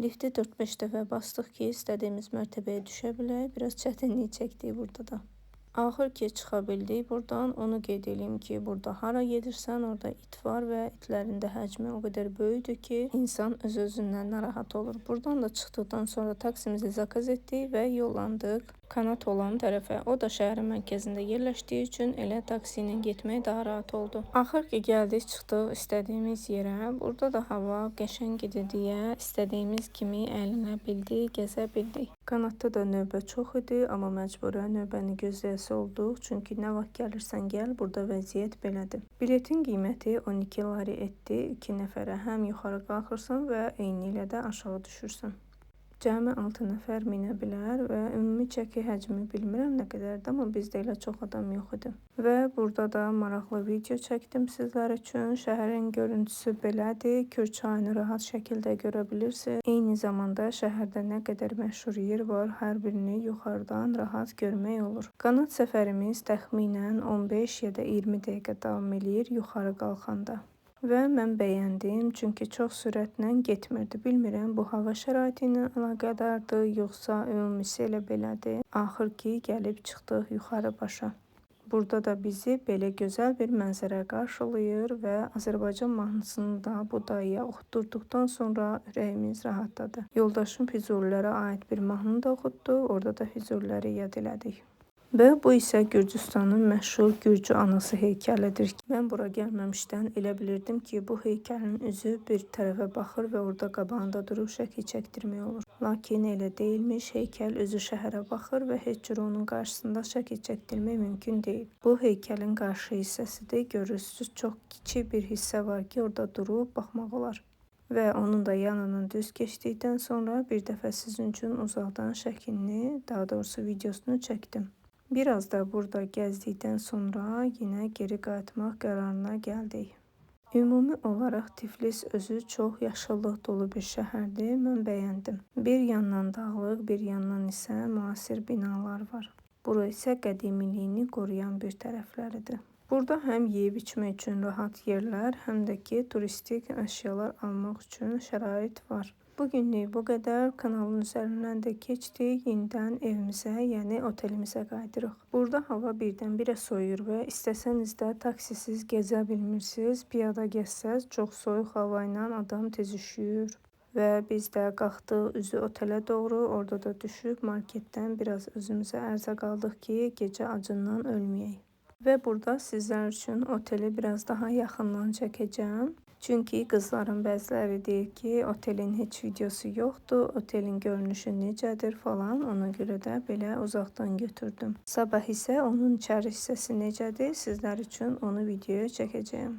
S1: Lifti 4-5 dəfə bastıq ki, istədiyimiz mərtəbəyə düşə bilək, biraz çətinlik çəkdik burada da. Axır ki, çıxa bildik buradan. Onu qeyd edeyim ki, burada hara gedirsən, orada it var və itlərin də həcmi o qədər böyükdür ki, insan öz-özündən narahat olur. Buradan da çıxdıqdan sonra taksimizi zakaz etdik və yollandıq kanat olan tərəfə. O da şəhərin mərkəzində yerləşdiyi üçün elə taksi ilə getmək daha rahat oldu. Axır ki, gəldik, çıxdıq istədiyimiz yerə. Burada da hava qəşəng idi deyə istədiyimiz kimi əylənə bildik, gəzə bildik. Kanatda da növbə çox idi, amma məcburən növbəni gözləyəsi olduq, çünki nə vaxt gəlirsən gəl, burada vəziyyət belədir. Biletin qiyməti 12 lari etdi, 2 nəfərə həm yuxarı qalxırsan və eyni ilə də aşağı düşürsən. Cəmi 6 nəfər minə bilər və ümumi çəki həcmi bilmirəm nə qədərdir, amma bizdə elə çox adam yox idi. Və burada da maraqlı video çəkdim sizlər üçün. Şəhərin görüntüsü belədir. Kür çayını rahat şəkildə görə bilirsiniz. Eyni zamanda şəhərdə nə qədər məşhur yer var, hər birini yuxarıdan rahat görmək olur. Qanat səfərimiz təxminən 15 ya da 20 dəqiqə davam eləyir yuxarı qalxanda. Və mən bəyəndim, çünki çox sürətlə getmirdi. Bilmirəm, bu hava şəraiti ilə əlaqədardır, yoxsa ümumisi elə belədir. Axır ki, gəlib çıxdıq yuxarı başa. Burada da bizi belə gözəl bir mənzərə qarşılayır və Azərbaycan mahnısını da bu dayıya oxutdurduqdan sonra ürəyimiz rahatladı. Yoldaşım Füzulilərə aid bir mahnı da oxutdu, orada da Füzuliləri yad elədik. Və bu isə Gürcüstanın məşhur Gürcü anası heykəlidir. Mən bura gəlməmişdən elə bilirdim ki, bu heykəlin üzü bir tərəfə baxır və orada qabağında durub şəkil çəkdirmək olur. Lakin elə deyilmiş, heykəl üzü şəhərə baxır və heç cür onun qarşısında şəkil çəkdirmək mümkün deyil. Bu heykəlin qarşı hissəsidir. Görürsünüz, çox kiçik bir hissə var ki, orada durub baxmaq olar. Və onun da yanından düz keçdikdən sonra bir dəfə sizin üçün uzaqdan şəklini, daha doğrusu videosunu çəkdim. Biraz da burada gəzdikdən sonra yenə geri qayıtmaq qərarına gəldik. Ümumi olaraq Tiflis özü çox yaşıllıq dolu bir şəhərdir, mən bəyəndim. Bir yandan dağlıq, bir yandan isə müasir binalar var. Bura isə qədimiliyini qoruyan bir tərəfləridir. Burada həm yeyib içmək üçün rahat yerlər, həm də ki, turistik əşyalar almaq üçün şərait var. Bugünlük bu qədər. Kanalın üzərindən də keçdik. Yenidən evimizə, yəni otelimizə qayıdırıq. Burada hava birdən-birə soyuyur və istəsəniz də taksisiz gəzə bilmirsiniz. Piyada gəzsəz çox soyuq hava ilə adam tez üşüyür. Və biz də qalxdıq üzü otelə doğru. Orada da düşüb marketdən biraz özümüzə ərzaq aldıq ki, gecə acından ölməyək. Və burada sizlər üçün oteli biraz daha yaxından çəkəcəm. Çünki qızların bəziləri deyir ki, otelin heç videosu yoxdur, otelin görünüşü necədir falan, ona görə də belə uzaqdan götürdüm. Sabah isə onun içəri hissəsi necədir, sizlər üçün onu videoya çəkəcəyim.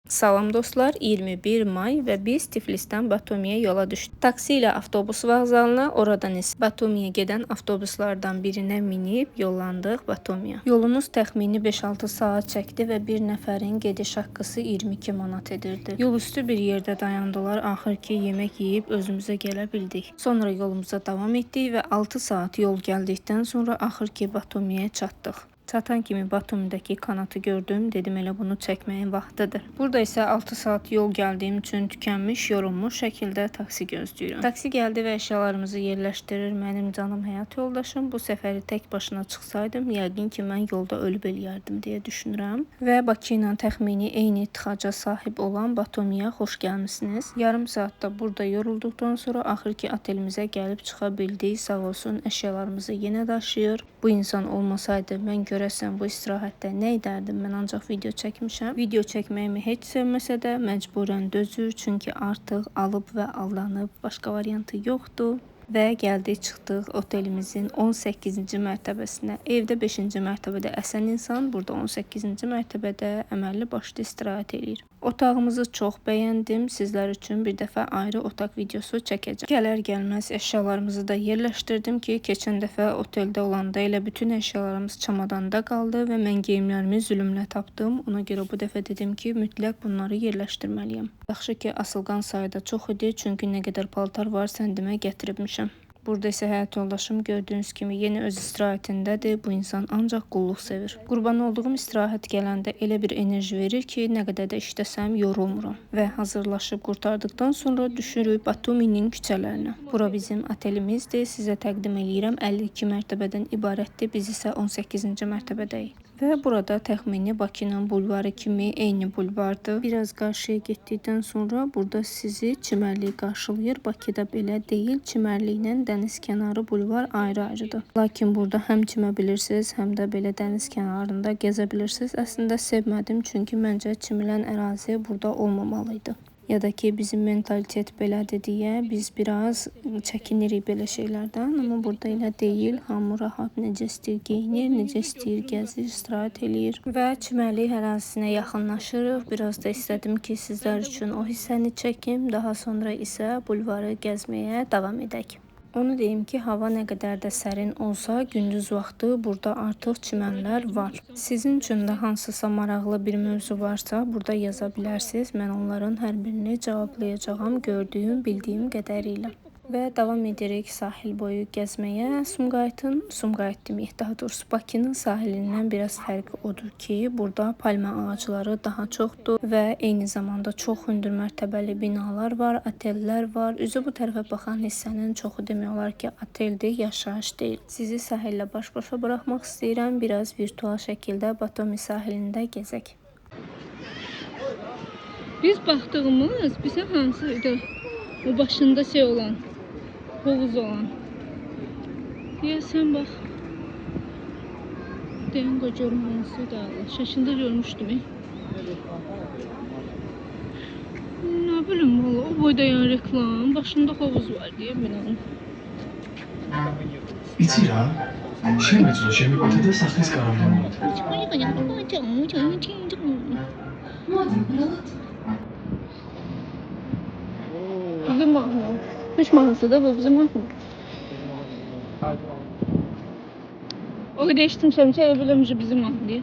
S1: Salam dostlar, 21 may və biz Tiflisdən Batumiyə yola düşdük. Taksi ilə avtobus vağzalına, oradan isə Batumiyə gedən avtobuslardan birinə minib yollandıq Batumiyə. Yolumuz təxmini 5-6 saat çəkdi və bir nəfərin gediş haqqısı 22 manat edirdi. Yol üstü bir yerdə dayandılar, axır ki yemək yeyib özümüzə gələ bildik. Sonra yolumuza davam etdik və 6 saat yol gəldikdən sonra axır ki Batumiyə çatdıq. Çatan kimi Batumidəki kanatı gördüm, dedim elə bunu çəkməyin vaxtıdır. Burada isə 6 saat yol gəldiyim üçün tükənmiş, yorulmuş şəkildə taksi gözləyirəm. Taksi gəldi və əşyalarımızı yerləşdirir mənim canım həyat yoldaşım. Bu səfəri tək başına çıxsaydım, yəqin ki mən yolda ölüb eləyərdim deyə düşünürəm. Və Bakı ilə təxmini eyni tıxaca sahib olan Batumiyə xoş gəlmisiniz. Yarım saatda burada yorulduqdan sonra axır ki otelimizə gəlib çıxa bildik. Sağ olsun əşyalarımızı yenə daşıyır. Bu insan olmasaydı mən görəsən bu istirahətdə nə edərdim? Mən ancaq video çəkmişəm. Video çəkməyimi heç sevməsə də məcburən dözür, çünki artıq alıb və aldanıb, başqa variantı yoxdur. Və gəldik, çıxdıq otelimizin 18-ci mərtəbəsinə. Evdə 5-ci mərtəbədə əsən insan, burada 18-ci mərtəbədə əməlli başlı istirahət edir. Otağımızı çox bəyəndim. Sizlər üçün bir dəfə ayrı otaq videosu çəkəcəm. Gələr gəlməz əşyalarımızı da yerləşdirdim ki, keçən dəfə oteldə olanda elə bütün əşyalarımız çamadanda qaldı və mən geyimlərimi zülmlə tapdım. Ona görə bu dəfə dedim ki, mütləq bunları yerləşdirməliyəm. Yaxşı ki, asılqan sayıda çox idi, çünki nə qədər paltar var səndimə gətiribmişəm. Burada isə həyat yoldaşım gördüyünüz kimi yenə öz istirahətindədir. Bu insan ancaq qulluq sevir. Qurban olduğum istirahət gələndə elə bir enerji verir ki, nə qədər də işləsəm yorulmuram. Və hazırlaşıb qurtardıqdan sonra düşürük Batuminin küçələrinə. Bura bizim otelimizdir. Sizə təqdim eləyirəm. 52 mərtəbədən ibarətdir. Biz isə 18-ci mərtəbədəyik. Və burada təxmini Bakının bulvarı kimi eyni bulvardır. Biraz qarşıya getdikdən sonra burada sizi çimərlik qarşılayır. Bakıda belə deyil. Çimərlik ilə dəniz kənarı bulvar ayrı-ayrıdır. Lakin burada həm çimə bilirsiniz, həm də belə dəniz kənarında gəzə bilirsiniz. Əslində sevmədim, çünki məncə çimilən ərazi burada olmamalıydı. Ya da ki bizim mentalitet belədir deyə biz biraz çəkinirik belə şeylərdən, amma burada elə deyil. Hamı rahat necə istəyir geyinir, necə istəyir gəzir, istirahət eləyir və çimərlik ərazisinə yaxınlaşırıq. Biraz da istədim ki, sizlər üçün o hissəni çəkim, daha sonra isə bulvarı gəzməyə davam edək. Onu deyim ki, hava nə qədər də sərin olsa, gündüz vaxtı burada artıq çimənlər var. Sizin üçün də hansısa maraqlı bir mövzu varsa, burada yaza bilərsiniz. Mən onların hər birini cavablayacağam gördüyüm, bildiyim qədərilə. Və davam edirik sahil boyu gəzməyə. Sumqayıt deməyək, daha doğrusu Bakının sahilindən biraz fərqi odur ki, burada palma ağacları daha çoxdur və eyni zamanda çox hündür mərtəbəli binalar var, otellər var. Üzü bu tərəfə baxan hissənin çoxu demək olar ki, oteldir, yaşayış deyil. Sizi sahillə baş-başa buraxmaq istəyirəm. Biraz virtual şəkildə Batumi sahilində gəzək. Biz baxdığımız bizə hansıydı? O başında şey olan, hovuz olan. Deyəsən bax. Deyən qoy görüm hansıdır Allah. Şəkildə görmüşdüm. Nə bilim valla o boyda yan reklam. Başında hovuz var diye bilən.
S4: 一自然，生命做生命不停的撒黑色儿的。
S1: Bizim mahnı. Beş mahnısı da bu bizim mahnı. O kadar eşitmişəm ki, bilirəm ki, bizim mahnı diye.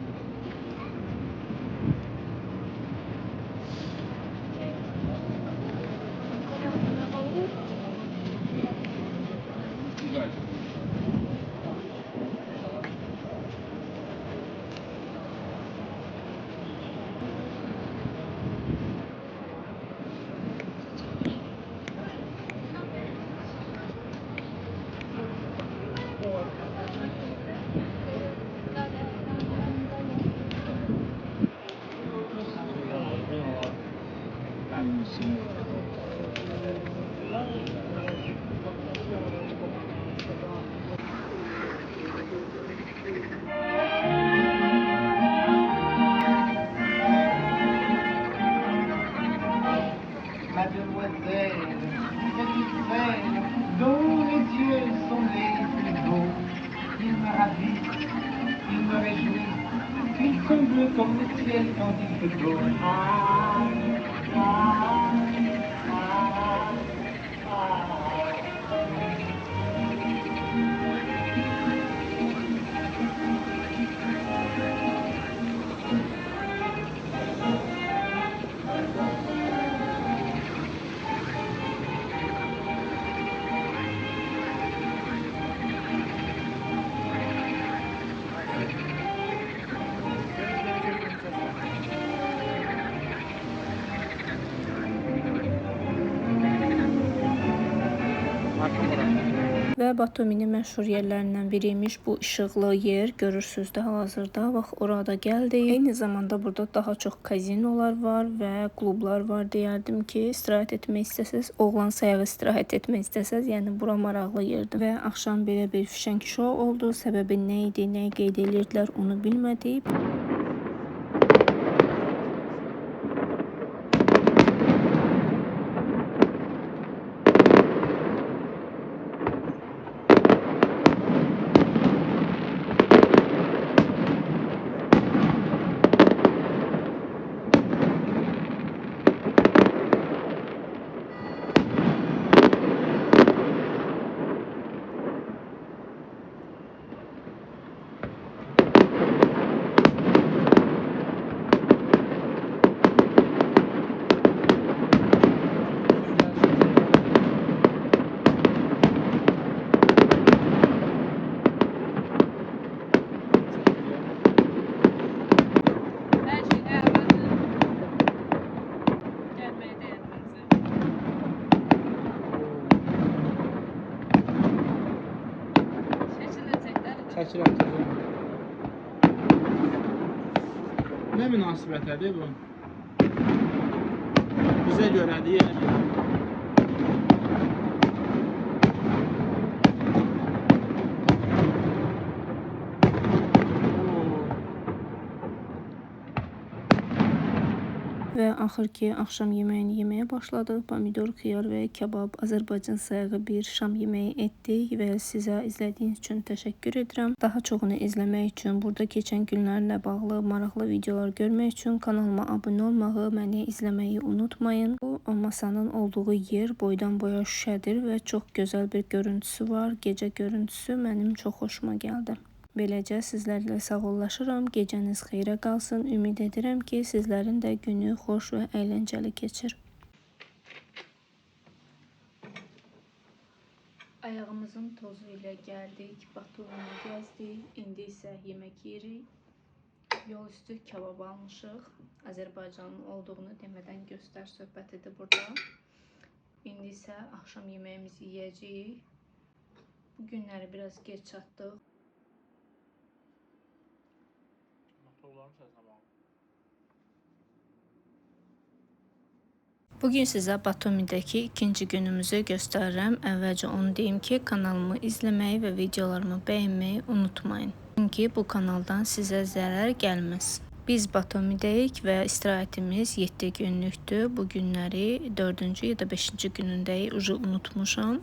S2: Mademoiselle, petite belle, dont les yeux sont les plus beaux. Il me ravit, il me réjouit, ils sont bleus comme le ciel quand il fait beau.
S1: Və Batuminin məşhur yerlərindən biriymiş bu işıqlı yer. Görürsünüz də hal-hazırda. Bax orada gəldik. Eyni zamanda burada daha çox kazinolar var və klublar var deyərdim ki, istirahət etmək istəsəz, oğlan sayağı istirahət etmək istəsəz, yəni bura maraqlı yerdir. Və axşam belə bir fişəng şou oldu. Səbəbi nə idi, nəyi qeyd edirdilər, onu bilmədik.
S2: Çəkirəm tezən. Nə münasibətədir bu? Bizə görədir yəni.
S1: Və axır ki, axşam yeməyini yeməyə başladıq. Pomidor, xiyar və kebab, Azərbaycan sayağı bir şam yeməyi etdik və sizə izlədiyiniz üçün təşəkkür edirəm. Daha çoxunu izləmək üçün, burada keçən günlərlə bağlı maraqlı videolar görmək üçün kanalıma abunə olmağı, məni izləməyi unutmayın. Bu masanın olduğu yer boydan boya şüşədir və çox gözəl bir görüntüsü var. Gecə görüntüsü mənim çox xoşuma gəldi. Beləcə sizlərlə sağollaşıram. Gecəniz xeyrə qalsın. Ümid edirəm ki, sizlərin də günü xoş və əyləncəli keçir. Ayağımızın tozu ilə gəldik. Batumunu gəzdik. İndi isə yemək yeyirik. Yol üstü kebab almışıq. Azərbaycanın olduğunu demədən göstər söhbətidir burada. İndi isə axşam yeməyimizi yeyəcəyik. Bu günləri biraz gec çatdıq. Bugün sizə Batumidəki ikinci günümüzü göstərirəm. Əvvəlcə onu deyim ki, kanalımı izləməyi və videolarımı bəyənməyi unutmayın. ki bu kanaldan sizə zərər gəlməz. Biz Batumidəyik və istirahətimiz 7 günlükdür. Bu günləri 4-cü ya da 5-ci günündəyik, unutmuşam.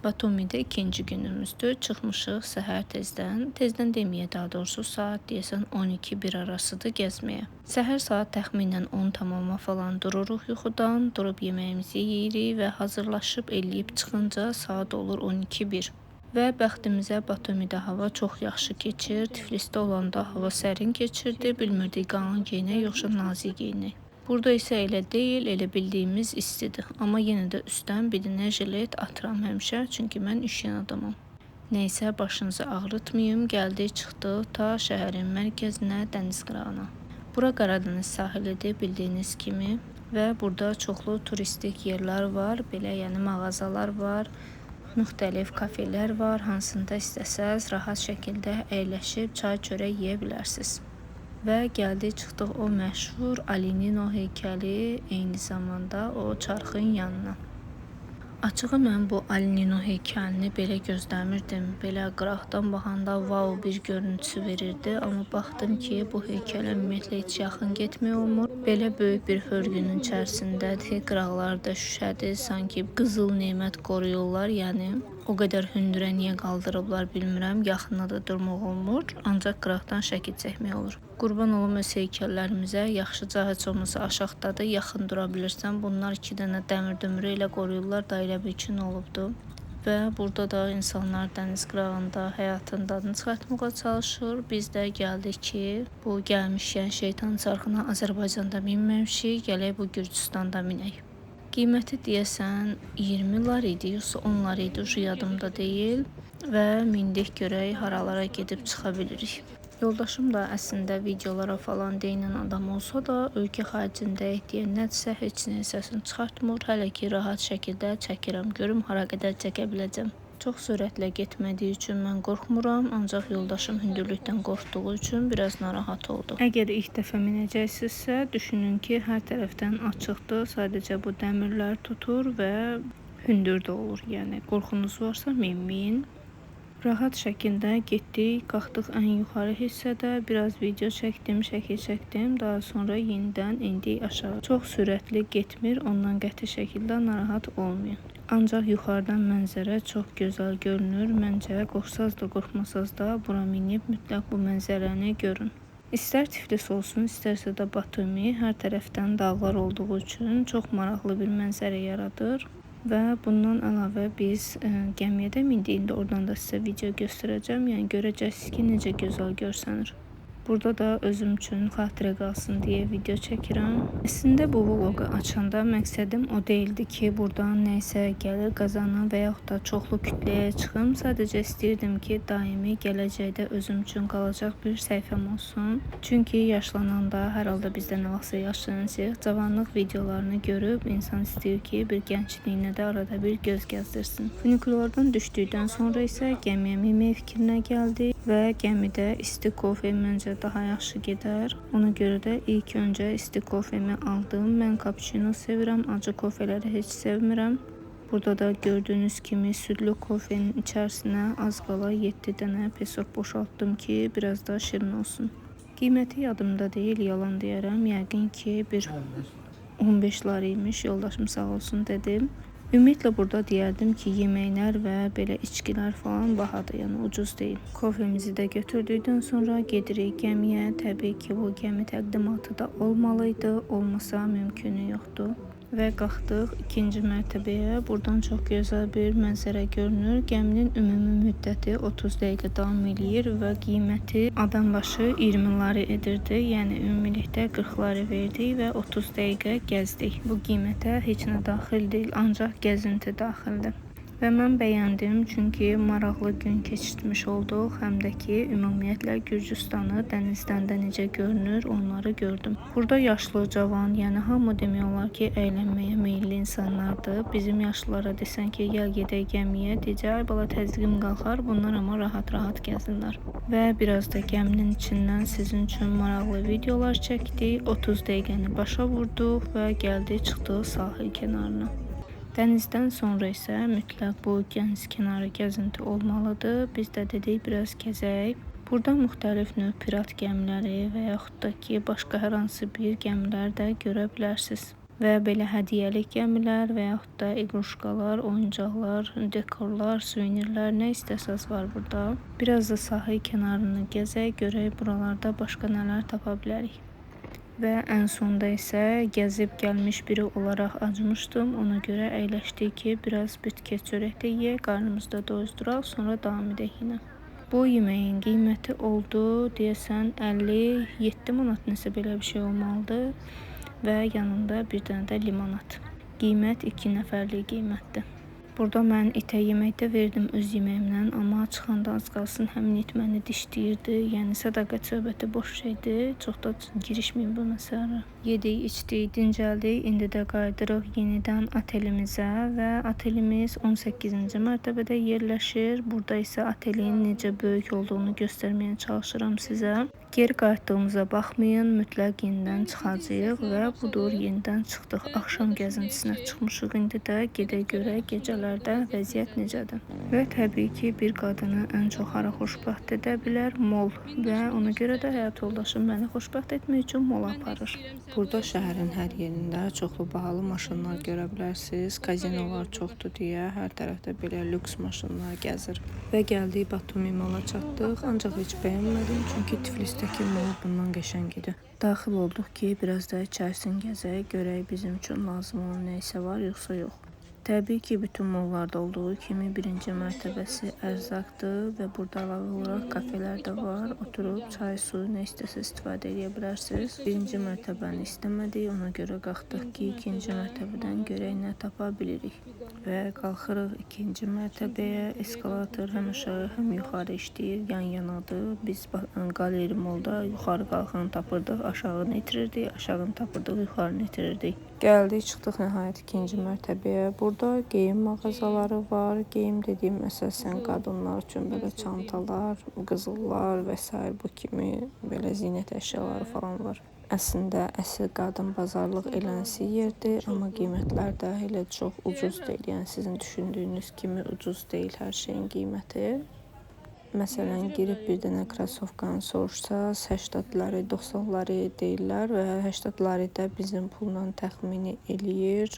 S1: Batumidə 2-ci günümüzdür. Çıxmışıq səhər tezdən deməyə, daha doğrusu saat deyəsən 12-1 arasıdır gəzməyə. Səhər saat təxminən 10 tamama falan dururuq yuxudan, durub yeməyimizi yeyirik və hazırlaşıb eləyib çıxınca saat olur 12-1. Və bəxtimizə Batumidə hava çox yaxşı keçir. Tiflisdə olanda hava sərin keçirdi. Bilmirdik qalın geyinək yoxsa nazik geyinək. Burada isə elə deyil, elə bildiyimiz istidir. Amma yenə də üstdən bir dənə jilet atıram həmişə, çünki mən üşüyən adamam. Nəysə, başınızı ağrıtmayım. Gəldik, çıxdıq ta şəhərin mərkəzinə, dəniz qırağına. Bura Qaradeniz sahilidir bildiyiniz kimi və burada çoxlu turistik yerlər var. Belə yəni mağazalar var. Müxtəlif kafelər var, hansında istəsəz rahat şəkildə əyləşib çay çörək yeyə bilərsiniz. Və gəldik, çıxdıq o məşhur Alenino heykəli, eyni zamanda o çarxın yanına. Açığı mən bu Alenino heykəlini belə gözləmirdim. Belə qıraqdan baxanda wow bir görüntüsü verirdi. Amma baxdım ki, bu heykələ ümumiyyətlə heç yaxın getmək olmur. Belə böyük bir hörgünün içərisindədir. Qıraqlarda şüşədir. Sanki qızıl nemət qoruyurlar. Yəni o qədər hündürə niyə qaldırıblar bilmirəm. Yaxında da durmaq olmur. Ancaq qıraqdan şəkil çəkmək olur. Qurban olum öz heykəllərimizə. Yaxşıca heç olmasa aşağıdadır. Yaxın dura bilirsən. Bunlar 2 dənə dəmir dömürü ilə qoruyurlar. Dairə bir üçün olubdu. Və burada da insanlar dəniz qırağında həyatın dadını çıxartmağa çalışır. Biz də gəldik ki, bu gəlmişkən şeytan çarxına Azərbaycanda minməmişik. Gələk bu Gürcüstanda minək. Qiyməti deyəsən 20 idi, yoxsa 10 idi, yadımda deyil. Və mindik görək haralara gedib çıxa bilirik. Yoldaşım da əslində videolara falan deyinən adam olsa da, ölkə xaricindəyik deyə nədirsə heç nə səsini çıxartmır. Hələ ki rahat şəkildə çəkirəm, görüm hara qədər çəkə biləcəm. Çox sürətlə getmədiyi üçün mən qorxmuram, ancaq yoldaşım hündürlükdən qorxduğu üçün biraz narahat oldu. Əgər ilk dəfə minəcəksinizsə, düşünün ki, hər tərəfdən açıqdır, sadəcə bu dəmirlər tutur və hündür də olur. Yəni qorxunuz varsa minməyin. Rahat şəkildə getdik, qalxdıq ən yuxarı hissədə, biraz video çəkdim, şəkil çəkdim, daha sonra yenidən indik aşağı. Çox sürətli getmir, ondan qəti şəkildə narahat olmayın. Ancaq yuxarıdan mənzərə çox gözəl görünür. Məncə qorxsaz da qorxmasaz da bura minib mütləq bu mənzərəni görün. İstər Tiflis olsun, istərsə də Batumi, hər tərəfdən dağlar olduğu üçün çox maraqlı bir mənzərə yaradır. Və bundan əlavə biz gəmiyə də mindik. İndi oradan da sizə video göstərəcəm. Yəni görəcəksiniz ki, necə gözəl görsənir. Burada da özüm üçün xatirə qalsın deyə video çəkirəm. Əslində bu vlogu açanda məqsədim o deyildi ki, buradan nəysə gəlir qazanım və yaxud da çoxlu kütləyə çıxım. Sadəcə istəyirdim ki, daimi gələcəkdə özüm üçün qalacaq bir səhifəm olsun. Çünki yaşlananda, hər halda bizdə nə vaxtsa yaşlanacaq, cavanlıq videolarını görüb insan istəyir ki, bir gəncliyinə də arada bir göz gəzdirsin. Funikullardan düşdükdən sonra isə gəmiyə minmək fikrinə gəldik və gəmidə isti kofe məncə daha yaxşı gedər. Ona görə də ilk öncə isti kofemi aldım. Mən cappuccino sevirəm, acı kofeleri heç sevmirəm. Burada da gördüyünüz kimi südlü kofenin içərisinə az qala 7 dənə pesok boşaltdım ki, biraz da şirin olsun. Qiyməti yadımda deyil, yalan deyərəm. Yəqin ki, bir 15 imiş, yoldaşım sağ olsun dedim. Ümumiyyətlə burada deyərdim ki, yeməklər və belə içkilər falan bahadır, yəni ucuz deyil. Kofemizi də götürdükdən sonra gedirik gəmiyə. Təbii ki, bu gəmi təqdimatı da olmalıydı, olmasa mümkünü yoxdur. Və qalxdıq 2-ci mərtəbəyə. Buradan çox gözəl bir mənzərə görünür. Gəminin ümumi müddəti 30 dəqiqə davam eləyir və qiyməti adam başı 20 edirdi. Yəni ümumilikdə 40 verdik və 30 dəqiqə gəzdik. Bu qiymətə heç nə daxil deyil, ancaq gəzinti daxildir. Və mən bəyəndim, çünki maraqlı gün keçirmiş olduq. Həm də ki, ümumiyyətlə Gürcüstanı dənizdən də necə görünür, onları gördüm. Burada yaşlı, cavan, yəni hamı demək olar ki, əylənməyə meyilli insanlardır. Bizim yaşlılara desən ki, gəl gedək gəmiyə, deyəcək, bala təzyiqim qalxar, bunlar amma rahat-rahat gəzinlər. Və biraz da gəminin içindən sizin üçün maraqlı videolar çəkdik. 30 dəqiqəni başa vurduq və gəldik, çıxdıq sahil kənarına. Dənizdən sonra isə mütləq bu dəniz kənarı gəzinti olmalıdır. Biz də dedik biraz gəzək. Burada müxtəlif növ pirat gəmiləri və yaxud da ki, başqa hər hansı bir gəmilər də görə bilərsiniz. Və belə hədiyyəlik gəmilər və yaxud da iqruşkalar, oyuncaqlar, dekorlar, suvenirlər, nə istəsəz var burada. Biraz da sahil kənarını gəzək, görək buralarda başqa nələr tapa bilərik. Və ən sonda isə gəzib gəlmiş biri olaraq acmışdım. Ona görə əyləşdik ki, biraz bitki çörək də yeyək, qarnımızda doyuzduraq, sonra davam edək yenə. Bu yeməyin qiyməti oldu, deyəsən 57 manat nəsə belə bir şey olmalıdır və yanında bir dənə də limonad. Qiymət 2 nəfərlik qiymətdir. Burada mən itə yemək də verdim öz yeməyimdən, amma çıxanda az qalsın həmin it məni dişləyirdi. Yəni sədaqət söhbəti boş şeydir, çox da girişməyin bu məsələyə. Yedik, içdik, dincəldik. İndi də qayıdırıq yenidən otelimizə və otelimiz 18-ci mərtəbədə yerləşir. Burada isə otelin necə böyük olduğunu göstərməyə çalışıram sizə. Geri qayıtdığımıza baxmayın, mütləq yenidən çıxacağıq və budur, yenidən çıxdıq. Axşam gəzintisinə çıxmışıq, indi də gedək görək gecələrdə vəziyyət necədir. Və təbii ki, bir qadını ən çox hara xoşbəxt edə bilər? Mol. Və ona görə də həyat yoldaşım məni xoşbəxt etmək üçün mola aparır. Burada şəhərin hər yerində çoxlu bahalı maşınlar görə bilərsiniz. Kazinolar çoxdur deyə hər tərəfdə belə lüks maşınlar gəzir. Və gəldik Batumi mola çatdıq, ancaq heç bəyənmədim, çünki Tiflisdəki mol bundan qəşəng idi. Daxil olduq ki, biraz da içərisini gəzək, görək bizim üçün lazım olan nə isə var, yoxsa yox. Təbii ki, bütün mollarda olduğu kimi birinci mərtəbəsi ərzaqdır və burada əlavə olaraq kafelər də var. Oturub çay, su, nə istəsə istifadə edə bilərsiniz. Birinci mərtəbəni istəmədik, ona görə qalxdıq ki, ikinci mərtəbədən görək nə tapa bilirik. Və qalxırıq ikinci mərtəbəyə. Eskalator həm aşağı, həm yuxarı işləyir, yan-yanadır. Biz qaleri molda yuxarı qalxanı tapırdıq, aşağını itirirdik, aşağını tapırdıq, yuxarını itirirdik. Gəldik, çıxdıq nəhayət ikinci mərtəbəyə. Burada geyim mağazaları var. Geyim dediyim əsasən qadınlar üçün belə çantalar, qızıllar və s. bu kimi belə zinət əşyaları falan var. Əslində əsl qadın bazarlıq eləsi yerdir, amma qiymətlər də elə çox ucuz deyil. Yəni sizin düşündüyünüz kimi ucuz deyil hər şeyin qiyməti. Məsələn, girib bir dənə krasovkanı soruşsaz, 80-ləri, 90-ları deyirlər və 80-ləri də bizim pulla təxmini eləyir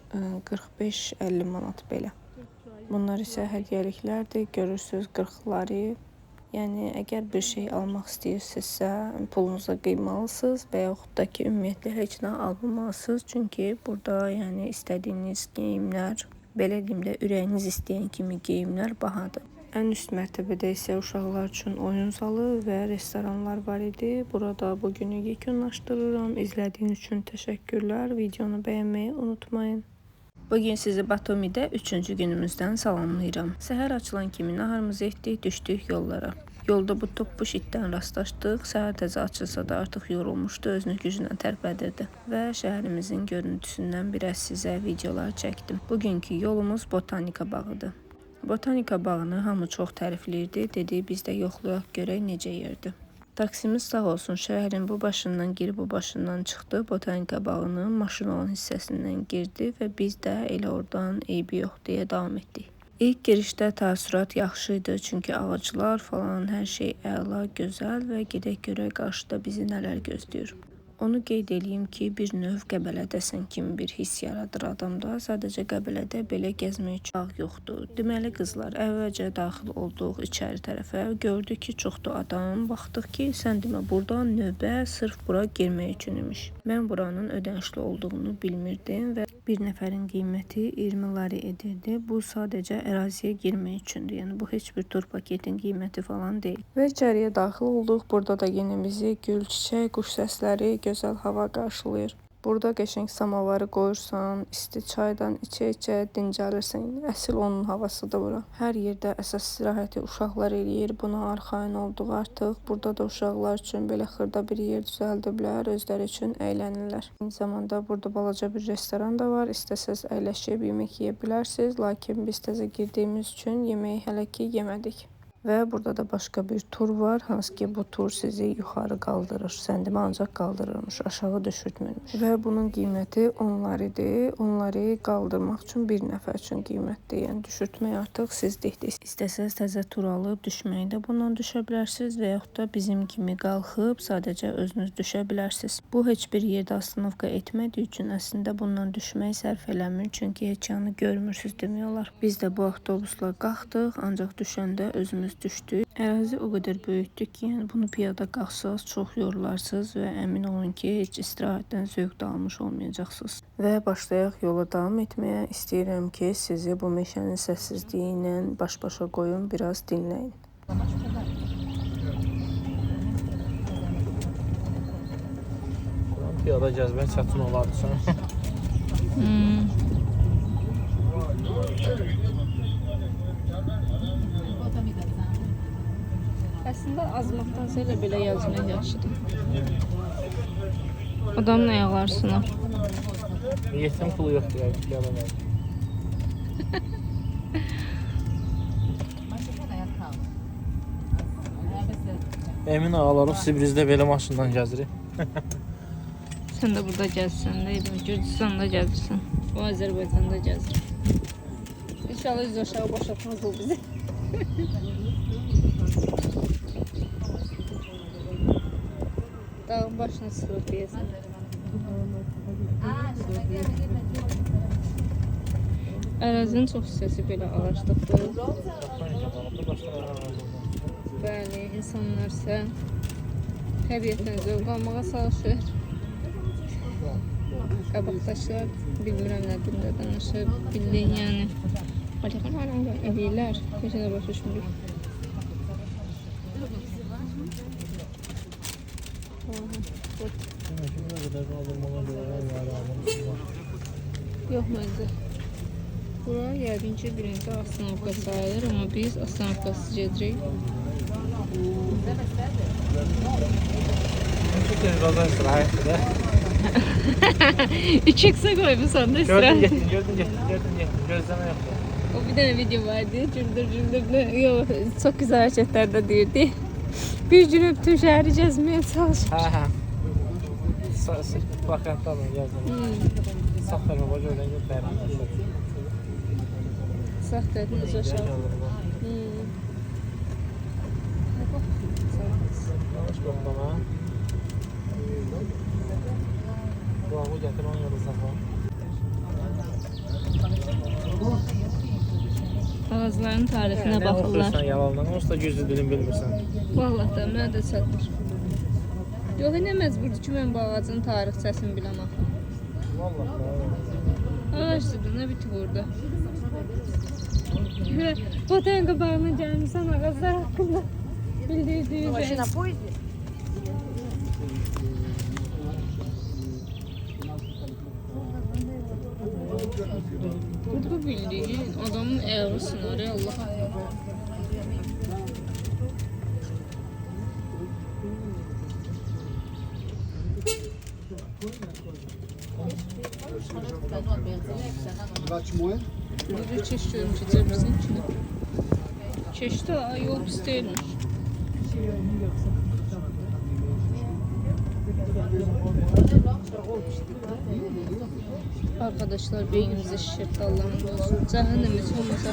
S1: 45-50 manat belə. Bunlar isə hədiyyəliklərdir, görürsünüz 40-ları. Yəni, əgər bir şey almaq istəyirsinizsə, pulunuza qıymalısınız və yaxud da ki, ümumiyyətlə heç nə almamalısınız. Çünki burada yəni istədiyiniz geyimlər, belə deyim də, ürəyiniz istəyən kimi geyimlər bahadır. Ən üst mərtəbədə isə uşaqlar üçün oyun zalı və restoranlar var idi. Burada bugünü yekunlaşdırıram. İzlədiyiniz üçün təşəkkürlər. Videonu bəyənməyi unutmayın. Bugün sizi Batumidə 3-cü günümüzdən salamlayıram. Səhər açılan kimi naharımızı etdik, düşdük yollara. Yolda bu toppuş itdən rastlaşdıq. Səhər təzə açılsa da artıq yorulmuşdu, özünü güclə tərpədirdi. Və şəhərimizin görüntüsündən biraz sizə videolar çəkdim. Bugünkü yolumuz Botanika bağıdır. Botanika bağını hamı çox tərifləyirdi, dedi biz də yoxlayaq görək necə yerdir. Taksimiz sağ olsun şəhərin bu başından girib bu başından çıxdı, Botanika bağının maşın olan hissəsindən girdi və biz də elə oradan eybi yox deyə davam etdik. İlk girişdə təəssürat yaxşı idi, çünki ağaclar falan hər şey əla, gözəl və gedək görək qarşıda bizi nələr gözləyir. Onu qeyd edeyim ki, bir növ Qəbələdəsən kimi bir hiss yaradır adamda. Sadəcə Qəbələdə belə gəzmək üçün bağ yoxdur. Deməli qızlar, əvvəlcə daxil olduq içəri tərəfə. Gördük ki, çoxdur adam. Baxdıq ki, sən demə burada növbə sırf bura girmək üçün imiş. Mən buranın ödənişli olduğunu bilmirdim və bir nəfərin qiyməti 20 lari edirdi. Bu sadəcə əraziyə girmək üçündür. Yəni bu heç bir tur paketin qiyməti falan deyil. Və içəriyə daxil olduq. Burada da yenə bizi gül, çiçək, quş səsləri, gözəl hava qarşılayır. Burada qəşəng samavarı qoyursan, isti çaydan içə-içə dincəlirsən. Əsl onun havasıdır bura. Hər yerdə əsas istirahəti uşaqlar eləyir. Buna arxayın olduq artıq. Burada da uşaqlar üçün belə xırda bir yer düzəldiblər, özləri üçün əylənirlər. Eyni zamanda burada balaca bir restoran da var. İstəsəz əyləşib yemək yeyə bilərsiniz. Lakin biz təzə girdiyimiz üçün yeməyi hələ ki yemədik. Və burada da başqa bir tur var, hansı ki bu tur sizi yuxarı qaldırır. Səndimi ancaq qaldırırmış, aşağı düşürtmürmüş. Və bunun qiyməti 10 laridir. 10 lari qaldırmaq üçün bir nəfər üçün qiymətdir. Yəni düşürtmək artıq sizdikdir. İstəsəz təzə tur alıb düşməyi də bundan düşə bilərsiniz və yaxud da bizim kimi qalxıb sadəcə özünüz düşə bilərsiniz. Bu heç bir yerdə astanovka etmədiyi üçün əslində bundan düşmək sərf eləmir, çünki heç yanı görmürsüz demək olar. Biz də bu avtobusla qalxdıq, ancaq düşəndə özümüz düşdük. Ərazi o qədər böyükdür ki, yəni bunu piyada qalxsaz çox yorularsınız və əmin olun ki, heç istirahətdən zövq də almış olmayacaqsınız. Və başlayaq yola davam etməyə. İstəyirəm ki, sizi bu meşənin səssizliyi ilə baş-başa qoyun, biraz dinləyin.
S2: Piyada gəzmək çətin olardı.
S1: Əslində azmaqdansa elə belə yazmaq yaxşıdır. Adamın ayaqları sınar.
S2: Yetim pulu yoxdur ya, piyada var. Emin ağalarım Sibrizdə belə maşından gəzirik.
S1: Sən də burada gəzsən də, Gürcüstanda gəzirsən. O Azərbaycanda gəzir. İnşallah yüz aşağı başlatmaz o bizi. Dağın başına sıxılıb deyəsən. Ərazinin çox hissəsi belə ağaclıqdır. Bəli, insanlar isə təbiətdən zövq almağa çalışır. Qabaqdaşlar bilmirəm nə dildə danışır, bildiyin yəni. Eləyirlər, heç də başa düşmürük. Yox məncə. Bura yəqin ki birinci astanovka sayılır, amma biz astanovkasız gedirik.
S2: Çok tezgahdan istirahətdir də.
S1: 2x-ə qoymusan da istirahət.
S2: Gördün, gözləmə yoxdur.
S1: O bir dənə video vardı, cürdür. Yox, çox güzel hərəkətlər də deyirdi. Bir gün bütün şəhəri gəzməyə çalışır.
S2: Hə. Bakantdan gəldim. Sağ tərəfə görən bəri.
S1: Sağ tərəfiniz aşağı.
S2: Yavaş qoxlama. Qulağı gətir, onu yola saxla.
S1: Ağızların tarifinə baxırlar.
S2: Sən yalandan, onsuz da güclü dilin bilmirsən.
S1: Vallahi da, mənə də çatmır. Yox, nə məcburdur ki, mən bu ağacın tarixçəsini biləm axı.
S2: Vallahi da.
S1: Ağacdır, nə bitib orada. Botanka bağına gəlmişsən ağaclar haqqında bildirdiyi
S5: Вообще на поезде?
S1: Bu bildiğin adamın ayağı sınar ya Allah. Burada çeşit görmüş, içebilirsin içine. Çeşit ha, yol pis değilmiş. Arkadaşlar beynimizi şişirtti Allah'ın olsun. Cəhənnəmiz olmasa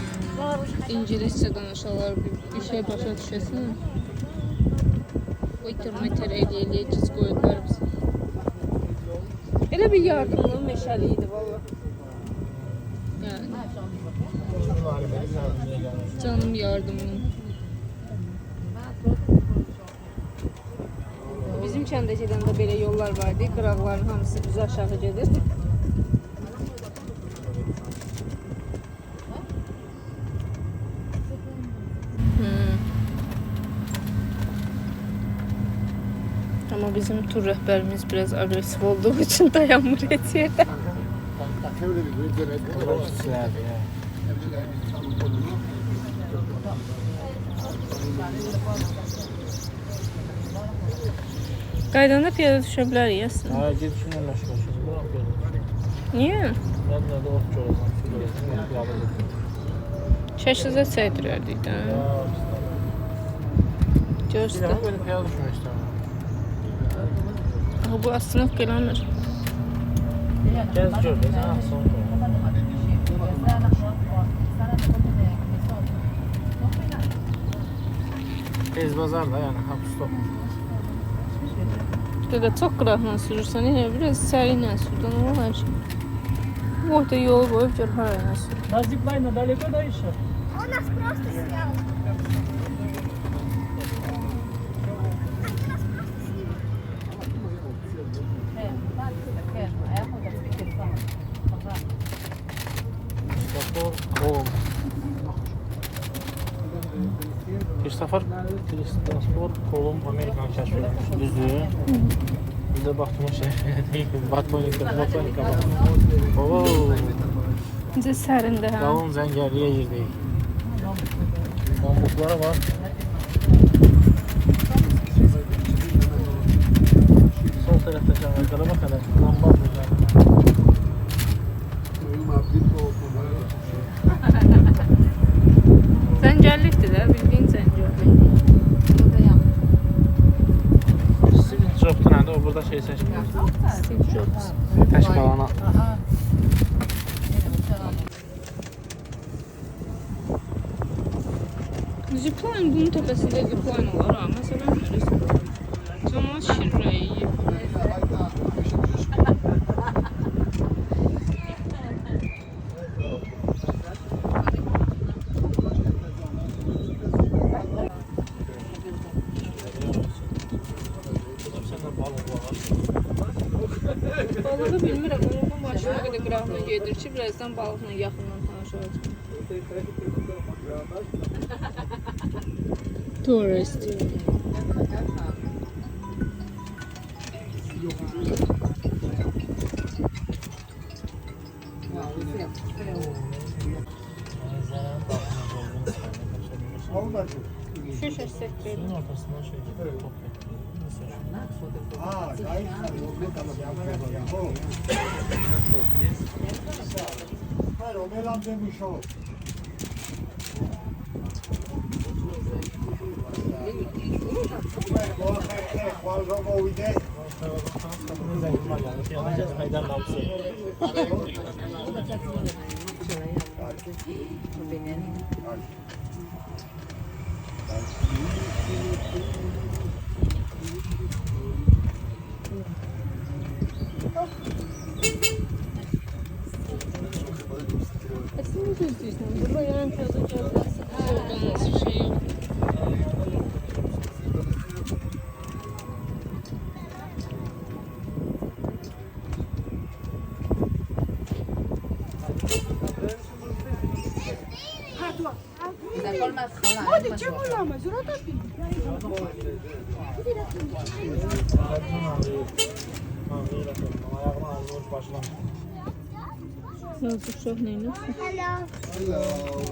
S1: İngiliscə danışarlar, bir şey başa düşəsin. O internet eləyə giz qoyurlar bizi. Elə bir yardımlı meşəli idi valla. Yani. Canım yardımım. Bizim kəndəcədən də belə yollar vardı. Qıraqların hamısı düz aşağı gedir. Ama bizim tur rehberimiz biraz agresif olduğu için dayanmır et yerde. Qaydanda piyada düşə bilərik aslında.
S2: Hə, ged şundan məşğul.
S1: Niyə?
S2: Mən də ot görəcəm, su görəcəm, piyada gedim.
S1: Çəşizə çəkdirərdik də. Göster.
S2: Bilmem böyle piyada düşmek istiyorum.
S1: Aha, bu aslında gelmir.
S2: Gez gör de sen son koy. Tez bazar da yani hap stop.
S1: Qaqa çox qıraqla sürürsən, yəni biraz səriylə sürdən olar ki. Orada yol qoyub gör haraya sür.
S2: На зиплайне далеко до еще?
S5: Он нас просто снял.
S2: Christopher Kolumb Amerikan kəşfetmiş düzü. Bir de baktım o şey değil. Botanika var. Oo.
S1: Necə sərində hə?
S2: Dalın zəngərliyə girdik. Pambıqlara var. Sol tərəfdə şəhərlərə bax hələ. Lamba burada.
S1: Zəngərlikdir də, bildiyin zəngərlik.
S2: Steve Jobs'un nədir? O burada şey seçmiş.
S1: Steve Jobs.
S2: Təşqalana.
S1: Zipline bunun tepəsində zipline olar ha. Məsələn, cəmaət şirrəyi yeyib. Balığı bilmirəm, onun başına qədər qırağına gedir ki, birazdan balıqla yaxından tanış olacaq. Tourist. Şu şəsəkdir.
S2: Suyun ortasından şey gidiyor.
S1: Aslında gözləyirsən, burada yan piyada gəlməsin. Oradan nasıl şey yox. Yazıq uşaq neynirsən?
S5: Hello.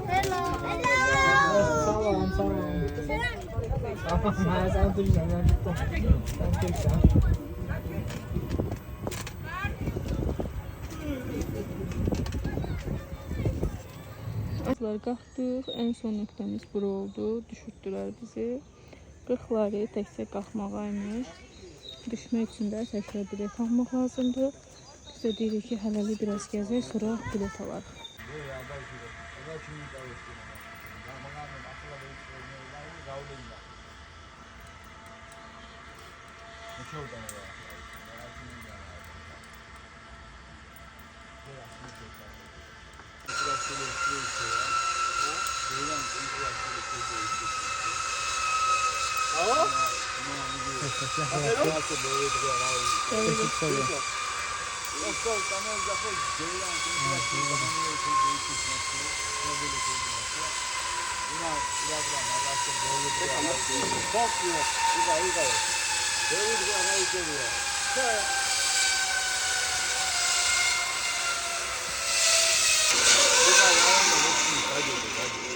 S5: Hello. Hello.
S2: Salam, salam. Sen durursan ben tuttum. Sen çeksen.
S1: Atlar qalxdıq, ən son nöqtəmiz bura oldu, düşürtdülər bizi. 40 lari təkcə qalxmağaymış. Düşmək üçün də təkrar bilet almaq lazımdır. Biz də deyirik ki, hələli biraz gəzək, sonra bilet alarıq.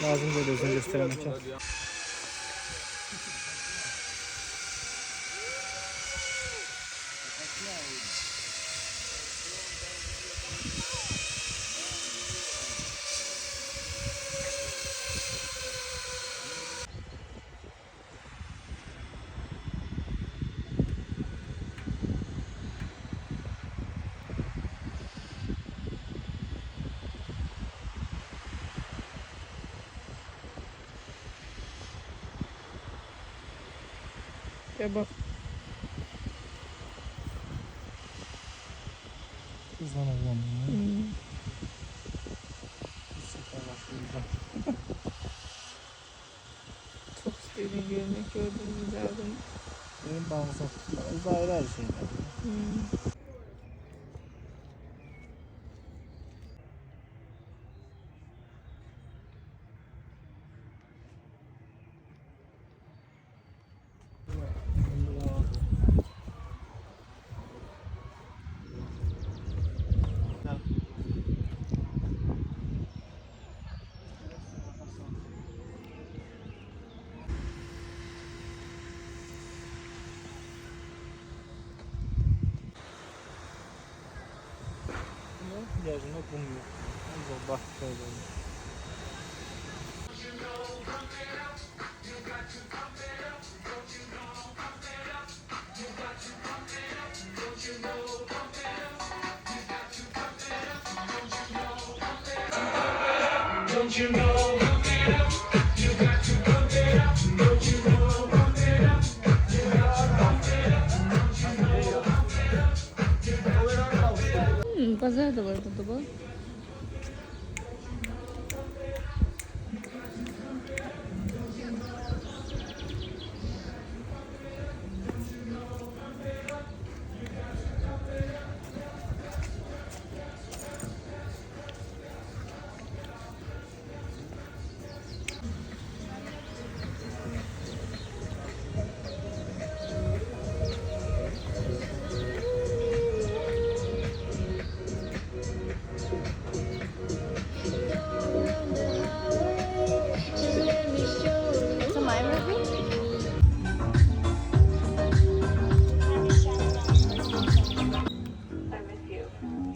S2: Lazım böyle özünü göstermek ya.
S1: Ya bak.
S2: Kızdan oğlan.
S1: Çok istediğini görmek, gördüğünü güzeldim.
S2: Benim bağımsız. Uzaylı her şeyler. Yaşında kum yok. Bak şöyle.
S1: Pazar da var burada bak.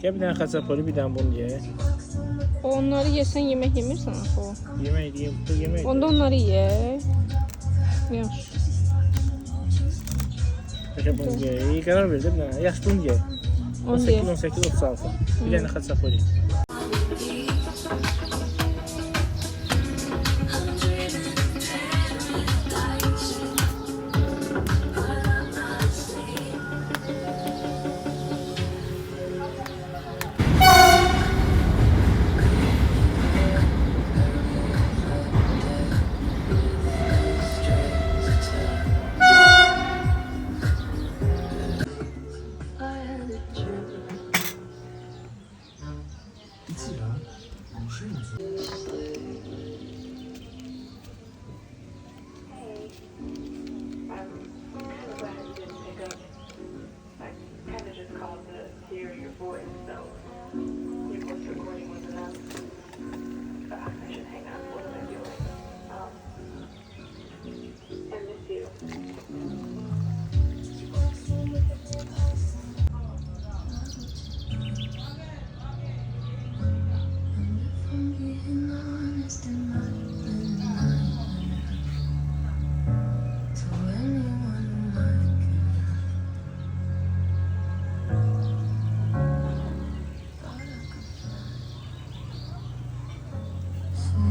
S2: Gel bir tane kaçapoli bir tane bunu ye.
S1: Onları yesen yemek yemirsen axı o.
S2: Yemek yiyeyim, bu yemek.
S1: Onda onları ye. Yaxşı.
S2: Peki bunu ye. İyi karar verdi bir tane. Yaşlını ye.
S1: 10 ye.
S2: 18, 36. Bir tane kaçapoli.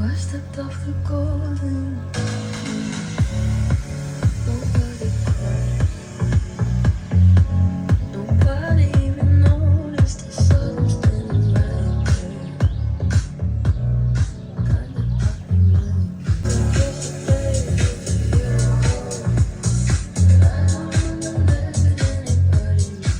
S6: I stepped off the golden. Nobody cried. Nobody even noticed the sun standing right there. Kind of puppy milk. I don't wanna let anybody know.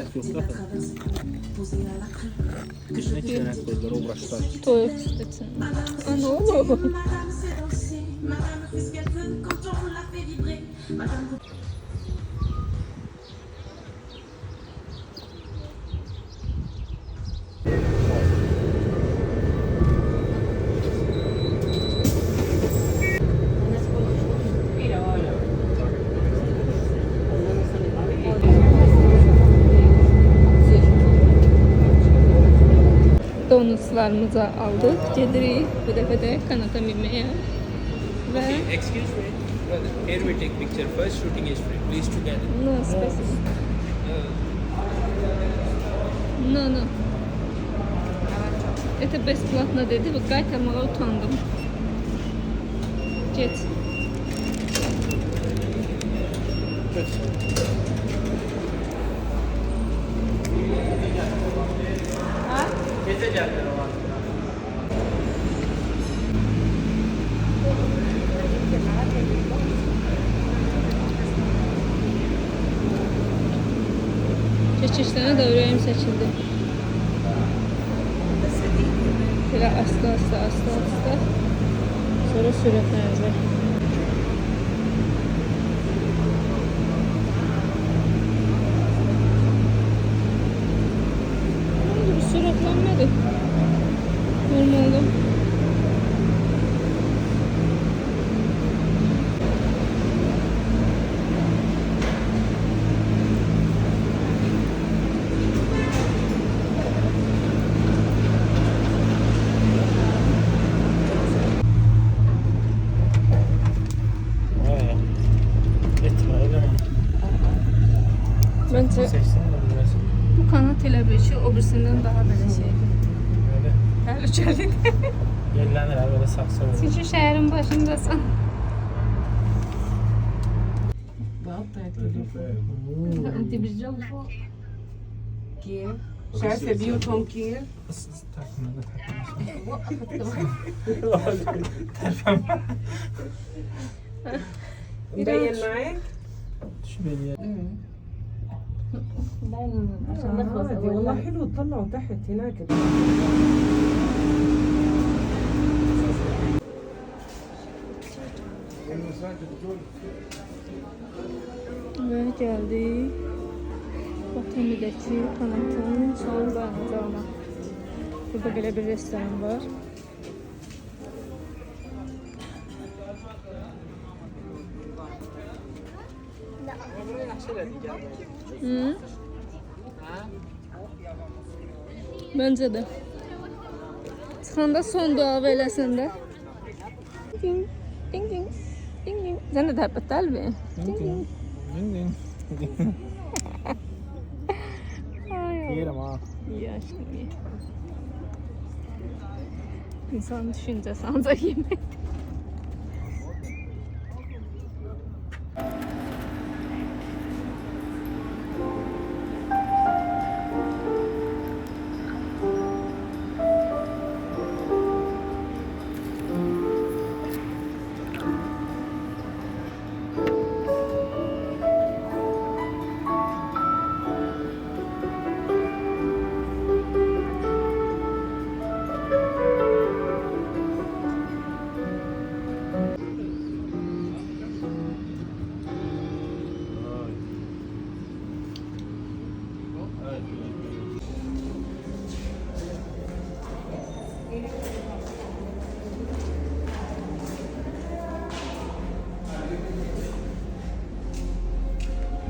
S2: rəng yoxdur axı. Üstünə 2 rəng qoydular, o uğraşdılar.
S1: Toyuq üstüsün. Ana oğlum. Donutlarımızı aldık. Gedirik bu dəfə də kanata minməyə. Və
S2: Excuse me, brother. Here we take picture first. Shooting is free. Please together.
S1: no, spasibo. No. Это бесплатно dedi və qaytarmağa utandım. Get.
S2: Gecə gəldilər o vaxt.
S1: Keçişlərə də ürəyim çəkildi. Belə asta. Sonra sürətlənəcək. Bir sürətlənmədi. Normalde. Bence bu kanat elə bir ki, o birisindən daha belə şeydir.
S2: Öyle.
S1: Təhlükəlidir.
S2: Yerlənir abi, böyle saksı olur.
S1: Çünki şəhərin başındasan. Dibircə bu.
S7: Şaifة بيوتهم كيف؟ مبين معك؟
S2: شو بيني؟
S7: عادي والله حلو تطلعوا تحت هناك.
S1: Ve geldik. Batami'deki kanatın sol dayanacağına. Burada böyle bir restoran var. Hı? Bence de. Çıxanda son dua eləsən də. Ding ding ding. Ding ding. Sən də tərpət qalbi. Ding ding. Ay Allah.
S2: Yerim ha.
S1: İyi aşkım iyi. İnsanın düşüncesi ancak yemek.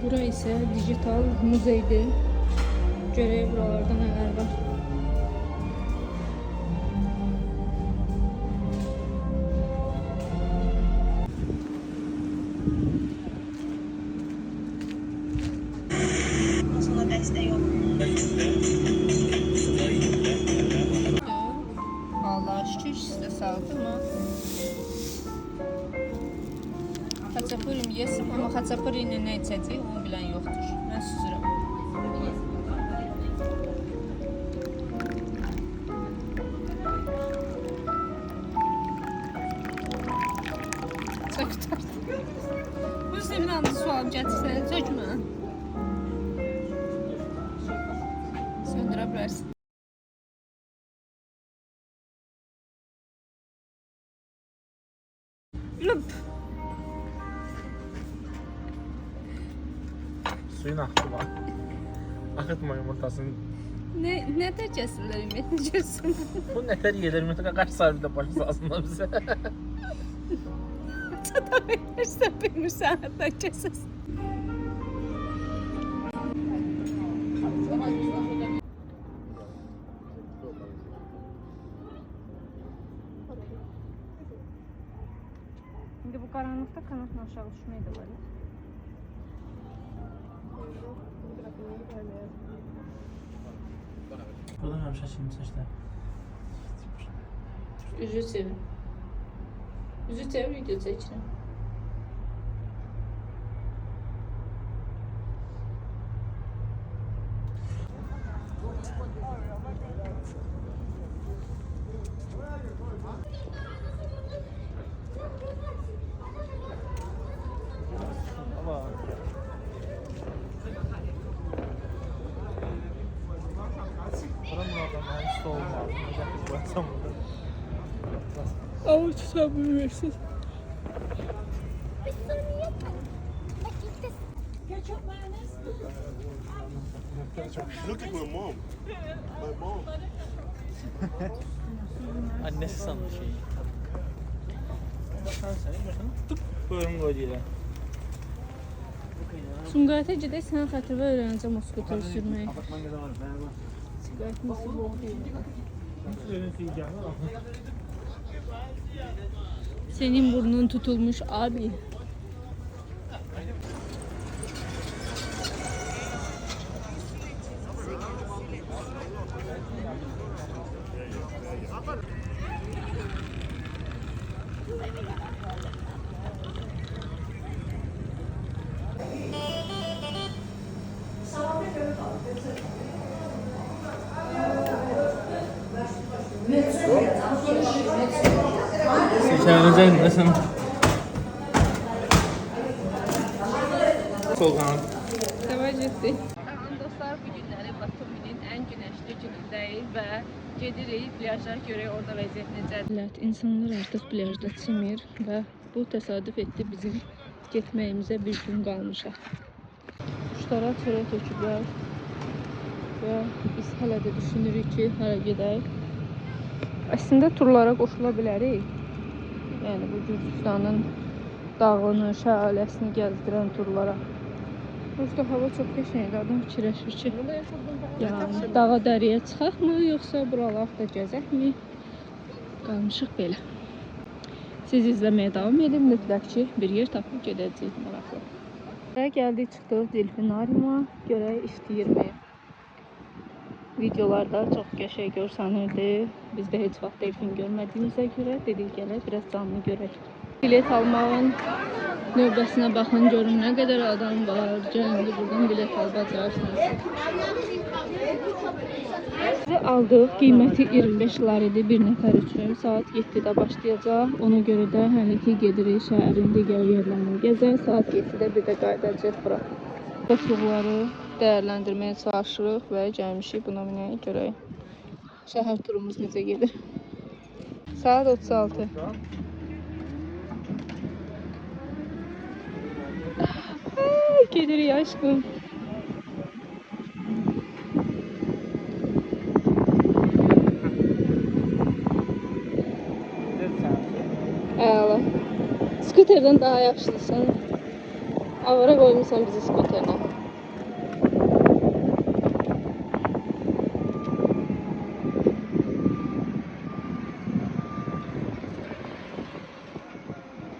S1: Bura ise dijital muzeydi. Görək buralarda nələr var. Allah'a şükür sizə sağlık ama Xaçapurim yesim, amma xaçapuri ilə nə içəcək, onu bilən yoxdur. Mən süzürəm. Çox tutardı. Bu sizin anda su alıb gətirsəniz, çökmə. bilmərsən. Lüp.
S2: Suyun axıtı var. Axıtma yumurtasını.
S1: Nə dərəcəsində ümumiyyətlə görsən?
S2: Bu nətər yedir? Ümumiyyətlə qaç sahibi də başı sağsınlar bizə.
S1: Çata versən, bilmirsən, hətta kəsəs. İndi bu qaranlıqda kanatla aşağı düşmək də var.
S2: Buradan həmişə şimdi saçlar.
S1: Üzü çevir. Üzü çevir, video çəkirəm.
S2: Ama buranın adamı üstü olmalı. Baksam burada.
S1: Avuç sabır versin.
S5: Bir saniye. Dakika.
S3: Look at my mom. My mom.
S2: Annesi sandı şey. Bakan seni görsən, tıp bölüm qoydular.
S1: Sumqayıta gedək, sənə xətirə öyrənəcəm o skuter sürməyi. Sumqayıt nasıl oldu? Senin burnun tutulmuş abi.
S2: Seçənəcək nəsən? Solğan.
S1: Davay getdik. Salam dostlar, bu günləri Batuminin ən günəşli günündəyik və gedirik plyajda görək orada vəziyyət necədir. İnsanlar artıq plyajda çimir və bu təsadüf etdi bizim getməyimizə bir gün qalmışaq. Quşlara çörək töküblər və biz hələ də düşünürük ki, hara gedək. Əslində turlara qoşula bilərik. Yəni bu Gürcüstanın dağını, şəlaləsini gəzdirən turlara. Burada hava çox qəşəngdir. Adam fikirləşir ki, yəni dağa dəriyə çıxaqmı, yoxsa buralarda gəzəkmi? Qalmışıq belə. Siz izləməyə davam edin, mütləq ki, bir yer tapıb gedəcəyik maraqlı. Gəldik, çıxdıq delfinariuma, görək işləyirmi? Videolarda çox qəşəng görsənirdi. Biz də heç vaxt delfin görmədiyimizə görə dedik gələk, biraz canlı görək. Bilet almağın növbəsinə baxın, görün nə qədər adam var. Gəlin buradan bilet alacaqsınız. Bizi aldıq, qiyməti 25 lar idi bir nəfər üçün. Saat 7-də başlayacaq. Ona görə də hələ ki gedirik şəhərin digər yerlərini gəzək. Saat 7-də bir də qayıdacağıq bura. Qıtlıqları dəyərləndirməyə çalışırıq və gəlmişik buna minəyə görək. Şəhər turumuz necə gedir? Saat 36. Gedirik aşkım. Əla. Skuterdən daha yaxşısan. Avara qoymuşsan bizi skuterlə.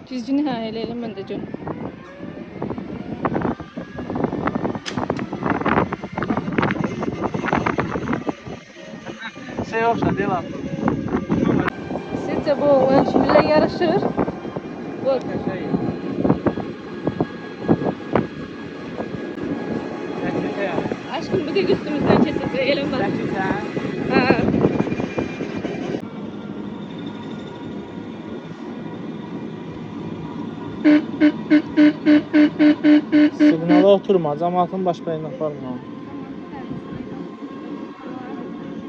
S1: Düzgün hə elə mən də görüm.
S2: Şey olsa devam.
S1: Sizcə bu oğlan kiminlə yarışır? Bak. Aşkım bu da üstümüzden kesecek. Elin bak. Ha.
S2: Signala oturma, cəmaatın baş bəyinə aparma.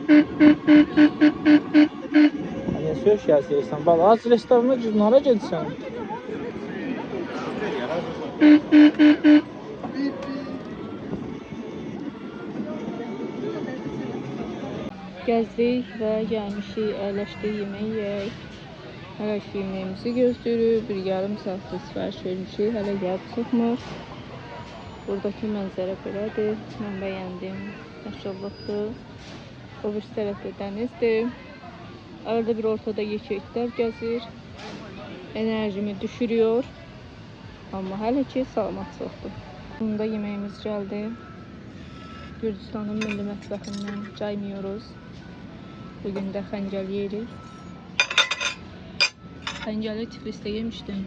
S2: Hani söz gəlsən, bala, az restorana nara gedirsən?
S1: Gəzdik və gəlmişik, əyləşdik, yemək yeyək. Hələ ki yeməyimizi gözləyirik. Bir yarım saatdır sifariş vermişik, hələ gəlib çıxmır. Buradakı mənzərə belədir. Mən bəyəndim. Yaşıllıqdır. O birisi tərəfdə dənizdir. Arada bir ortada yekəklər gəzir. Enerjimi düşürüyor. Amma hələ ki salamatçılıqdır. Bunda yeməyimiz gəldi. Gürcüstanın milli mətbəxindən caymıyoruz. Bugün də xəncəl yeyirik. Xəncəli Tiflisdə yemişdim.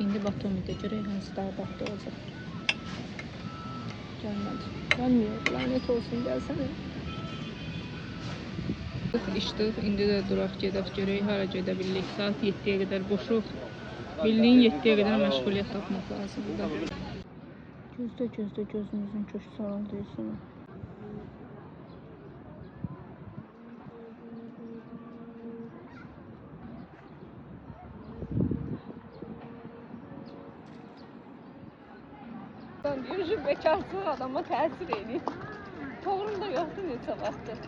S1: İndi Batumidə görək hansı daha dadlı olacaq. Gəlmədi. Gəlmiyor. Lanet olsun, gəlsənə. İçdik. İndi də duraq gedək görək hara gedə bilirik. Saat 7-yə qədər boşuq. Bildiyin 7-yə qədər məşğuliyyət tapmaq lazımdır. Gözdə gözünüzün köşkü sarıldıyısın. Deyir, bekarsız adama təsir edir. Toğrum da yoxdur neçə vaxtdır.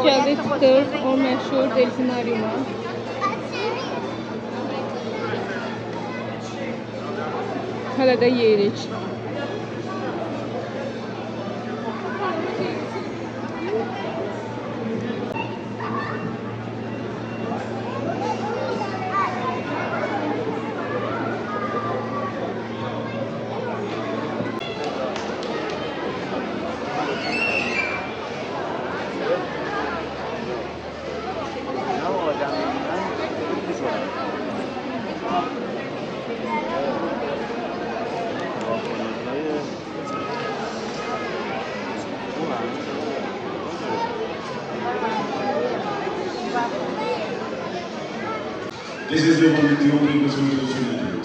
S1: Gəldik, çıxdıq o məşhur delfinaryuma. Hələ də yeyirik.
S4: This is the only opportunity to do.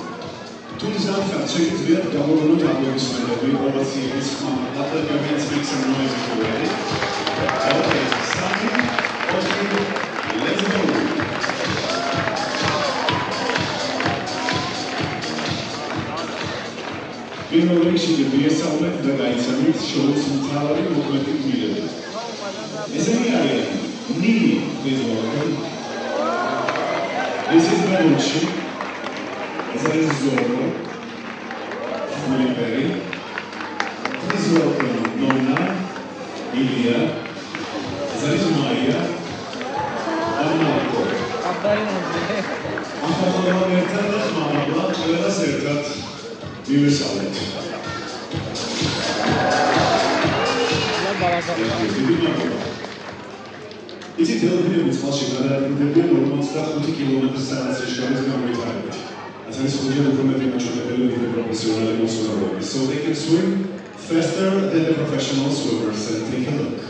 S4: Toen zelf gaat checken het weer, dan worden we ook aan de dat we al wat zien is van dat we mensen make some noise if you're ready. Okay, starting. Let's go. Bir olarak şimdi bir hesabet ve gaysanlık şovu suntaları mutlaka bilirdi. Mesela yani, niye biz olarak? This is Belucci, this is Zorro, Filiberry, please welcome Nonna, Ilya, this is Maya, and Marco. Afternoon, Mercedes, Marabla, Clara Sertat, bir salet. İki telefonumuz başlıkları hakkında olmakta 12 kilometre saat seçmemiz gerekiyor. As I told you, the committee mentioned the ability of professional and also the so they can swim faster than the professional swimmers. And take a look.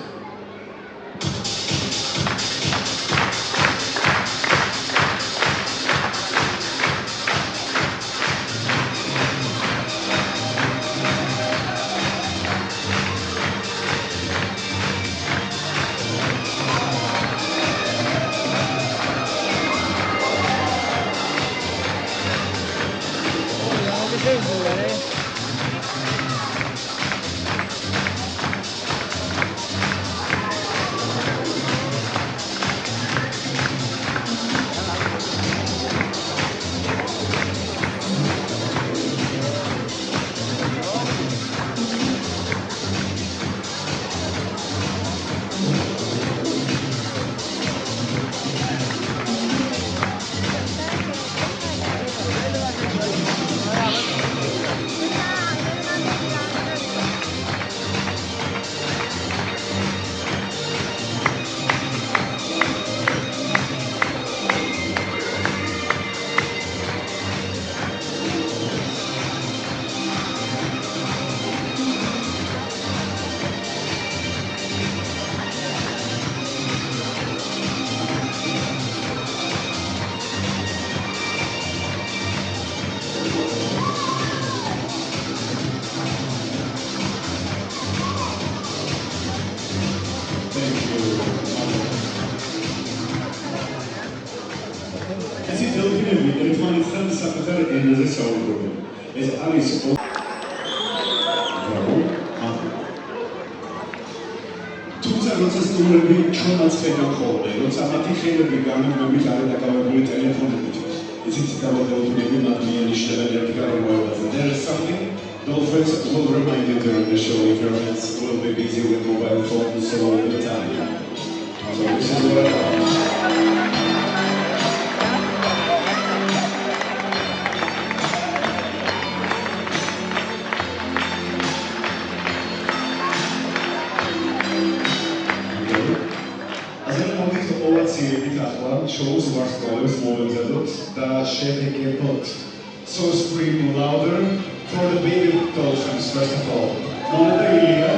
S4: الفيلم اللي ثاني الخامس أكثر إن هذا سوى البروجرام. إذا أليس თუმცა როცა სტუმრები ჩვენაც ხედავ ხოლმე, როცა მათი ხელები გამეფებით არის დაკავებული ტელეფონებით, იცით დავადეოდნენ მათ მიანიშნებენ ერთგან მოებაზე. There is something dolphins will remind you during the show if your hands will be busy with mobile phones all the time. So this is what I shows ვარსკვლავებს მოვემზადოთ და შევეკეთოთ. So scream louder for the baby dolphins first of all. Moneta Ilya.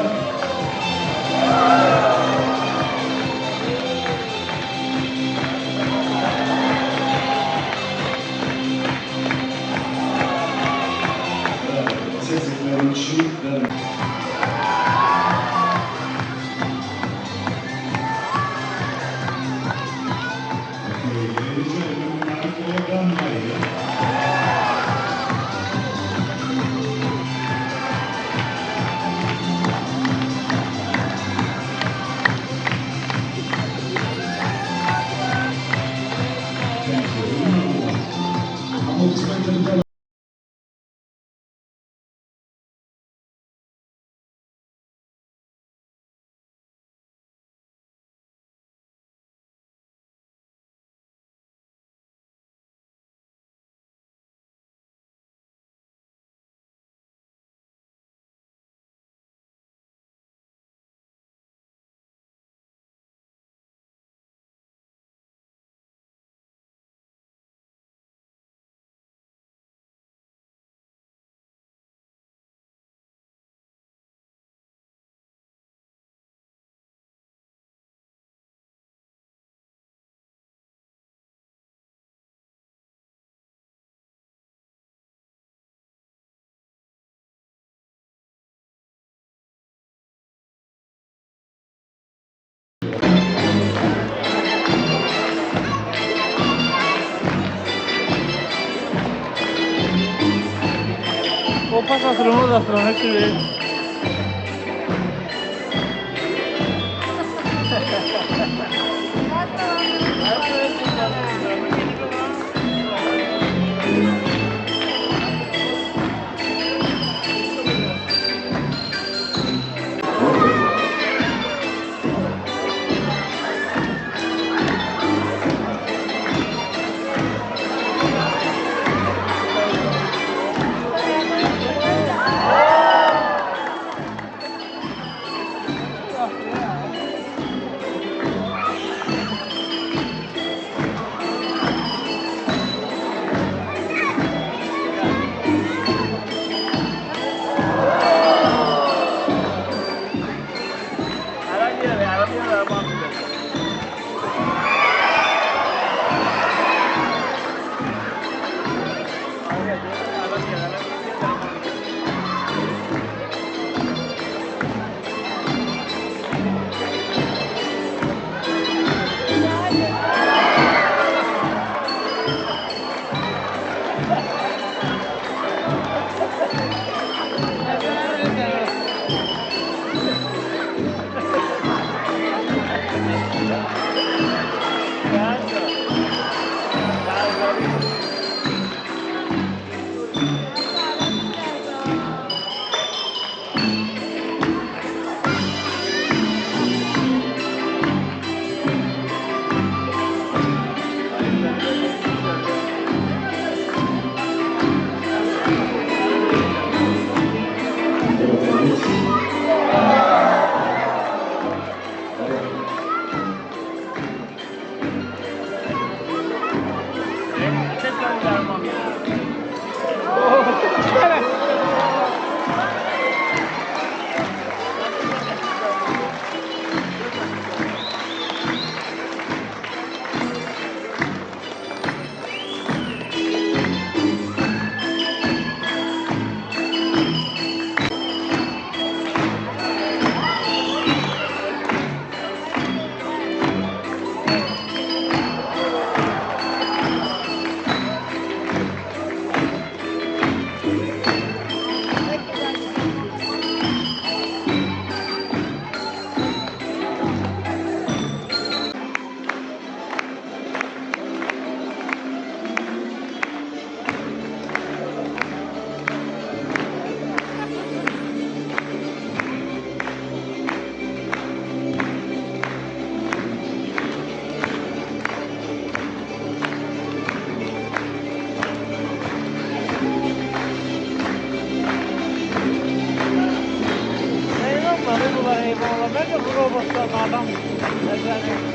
S2: Opa, patrão, da frente dele. adam ezberləyin.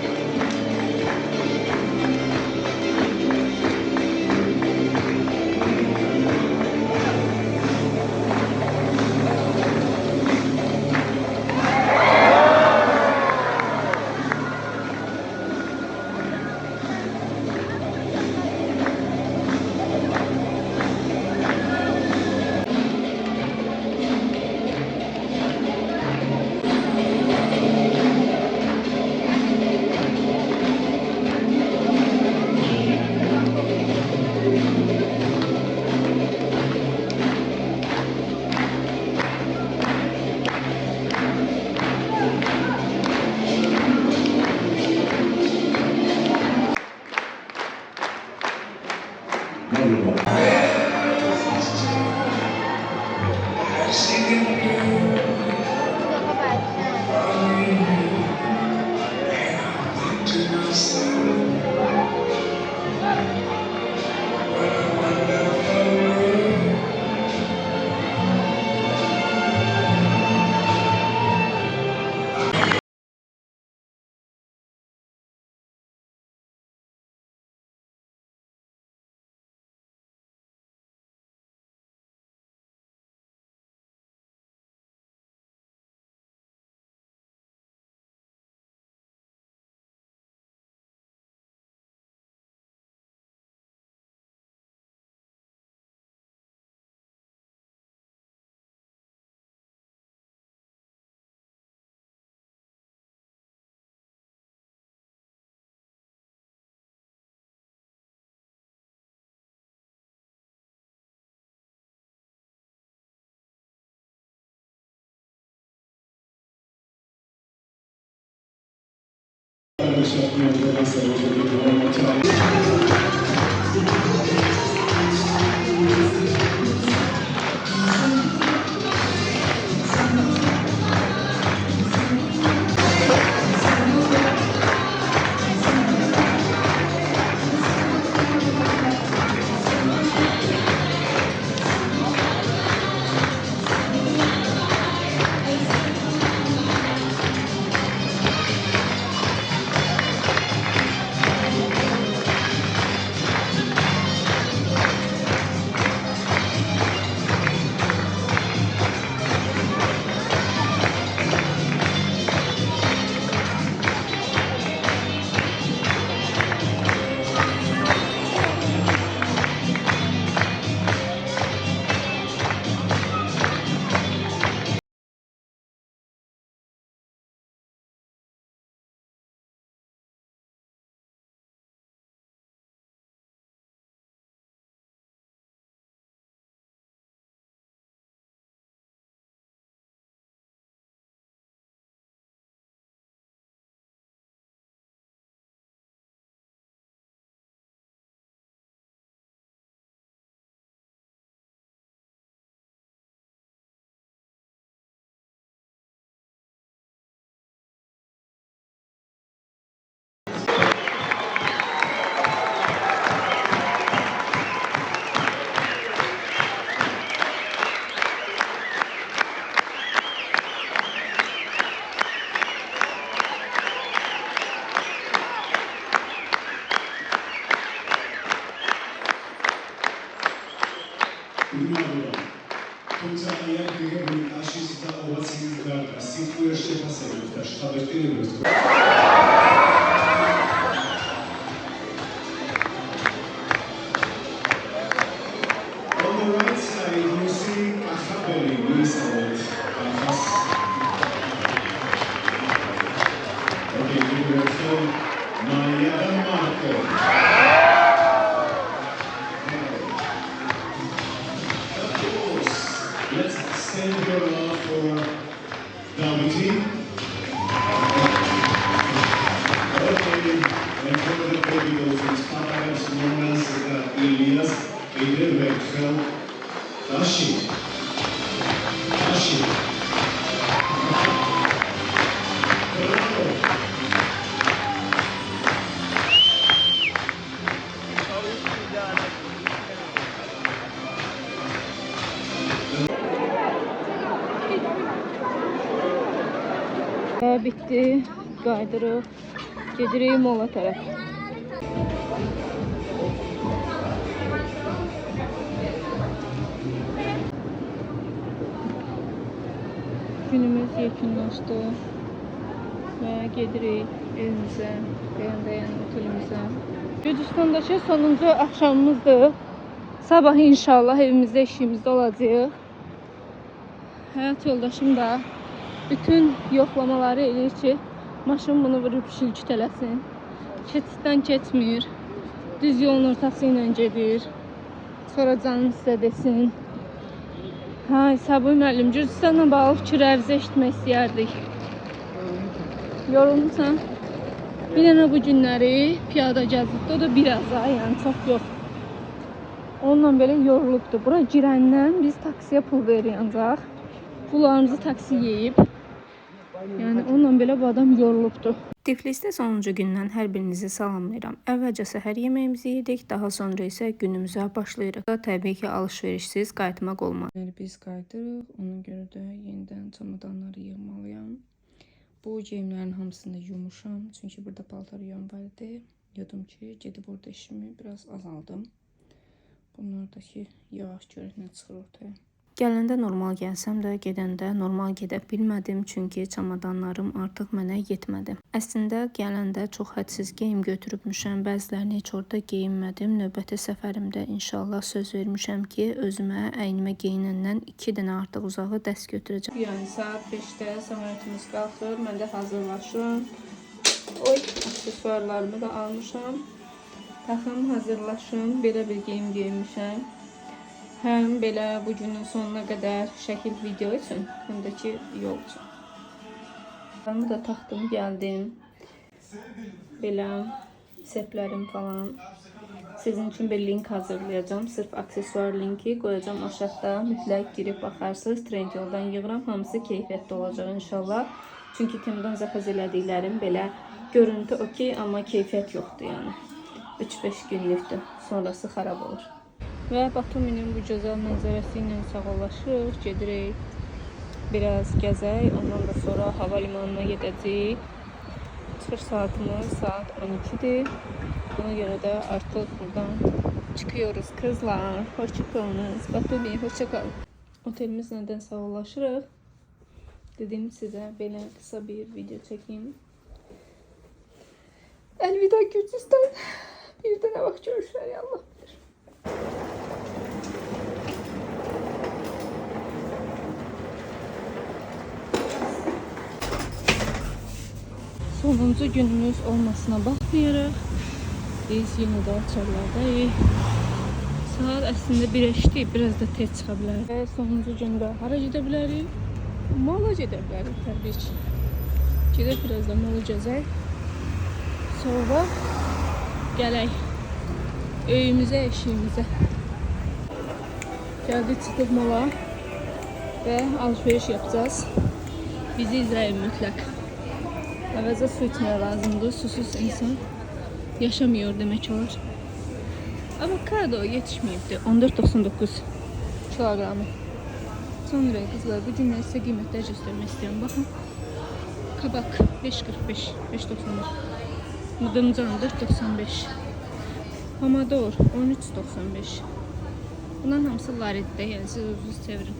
S1: Bitti. qaydırıq. Gedirik mola tərəf. Günümüz yekunlaşdı və gedirik evimizə, bəyən otelimizə. Gürcüstandakı sonuncu axşamımızdır. Sabah inşallah evimizdə, işimizdə olacağıq. Həyat yoldaşım da bütün yoxlamaları eləyir ki, maşın bunu vurub şilküt eləsin. Keçiddən keçmir. Düz yolun ortası ilə gedir. Sonra canım sizə desin. Səbuhi müəllim, Gürcüstanla bağlı fikirlərinizi eşitmək istəyərdik. Yorulmuşsan? Bir dənə bu günləri piyada gəzibdi. O da biraz daha, yəni çox yox. Onunla belə yorulubdu. Bura girəndən biz taksiyə pul veririk ancaq. Pullarımızı taksi yeyib. Yəni onunla belə bu adam yorulubdu. Tiflisdə sonuncu gündən hər birinizi salamlayıram. Əvvəlcə səhər yeməyimizi yedik, daha sonra isə günümüzə başlayırıq. Təbii ki, alış-verişsiz qayıtmaq olmaz. Biz qayıdırıq, ona görə də yenidən çamadanları yığmalıyam. Bu geyimlərin hamısını yumuşam, çünki burada paltar yuyan var idi. Yudum ki, gedib orada işimi biraz azaldım. Bunlardakı yavaş görək nə çıxır ortaya. Gələndə normal gəlsəm də, gedəndə normal gedə bilmədim, çünki çamadanlarım artıq mənə yetmədi. Əslində gələndə çox hədsiz geyim götürübmüşəm, bəzilərini heç orada geyinmədim. Növbəti səfərimdə inşallah söz vermişəm ki, özümə əynimə geyinəndən 2 dənə artıq uzağı dəst götürəcəm. Yəni saat 5-də səmərətimiz qalxır, mən də hazırlaşıram. Aksesuarlarımı da almışam. Taxım hazırlaşım, belə bir geyim geyinmişəm. Həm belə bu günün sonuna qədər şəkil video üçün, həm də ki yol üçün. Bunu da taxdım, gəldim. Belə seplərim falan. Sizin üçün bir link hazırlayacağım. Sırf aksesuar linki qoyacağım aşağıda. Mütləq girib baxarsınız. Trendyoldan yığıram. Hamısı keyfiyyətli olacaq inşallah. Çünki Timdən zəxəz elədiklərim belə görüntü okey, amma keyfiyyət yoxdur yəni. 3-5 günlükdür. Sonrası xarab olur. Və Batuminin bu gözəl mənzərəsi ilə sağollaşırıq, gedirik, biraz gəzək, ondan da sonra havalimanına gedəcəyik. Çıxış saatımız saat 12-dir. Buna görə də artıq buradan çıxıyoruz kızlar. Hoşça kalınız. Batumi, hoşça kalın. Otelimiz nədən sağollaşırıq. Dedim sizə belə qısa bir video çəkeyim. Əlvida Gürcüstan. Bir dənə vaxt görüşlər, Allah bilir. Sonuncu günümüz olmasına baxmayaraq biz yenə də açarlardayıq. Saat əslində 1-ə biraz da tez çıxa bilərik. Və sonuncu gündə hara gedə bilərik? Mola gedə bilərik təbii ki. Gedək biraz da mola gəzək. Sonra gələk öyümüzə, eşiyimizə. Gəldik, çıxdıq mola və alışveriş yapacağız. Bizi izləyin mütləq. Əvvəlcə su içməyə lazımdır. Susuz insan yaşamıyor demək olar. Avokado yetişməyibdir. 14.99 kilogramı. Sonra qızlar, bu gün sizə qiymətlər göstərmək istəyirəm. Baxın. Kabak 5.45, 5.91. Mıdımcan 4.95. Pomidor 13.95. Bunların hamısı laritdə, yəni siz özünüz çevirin.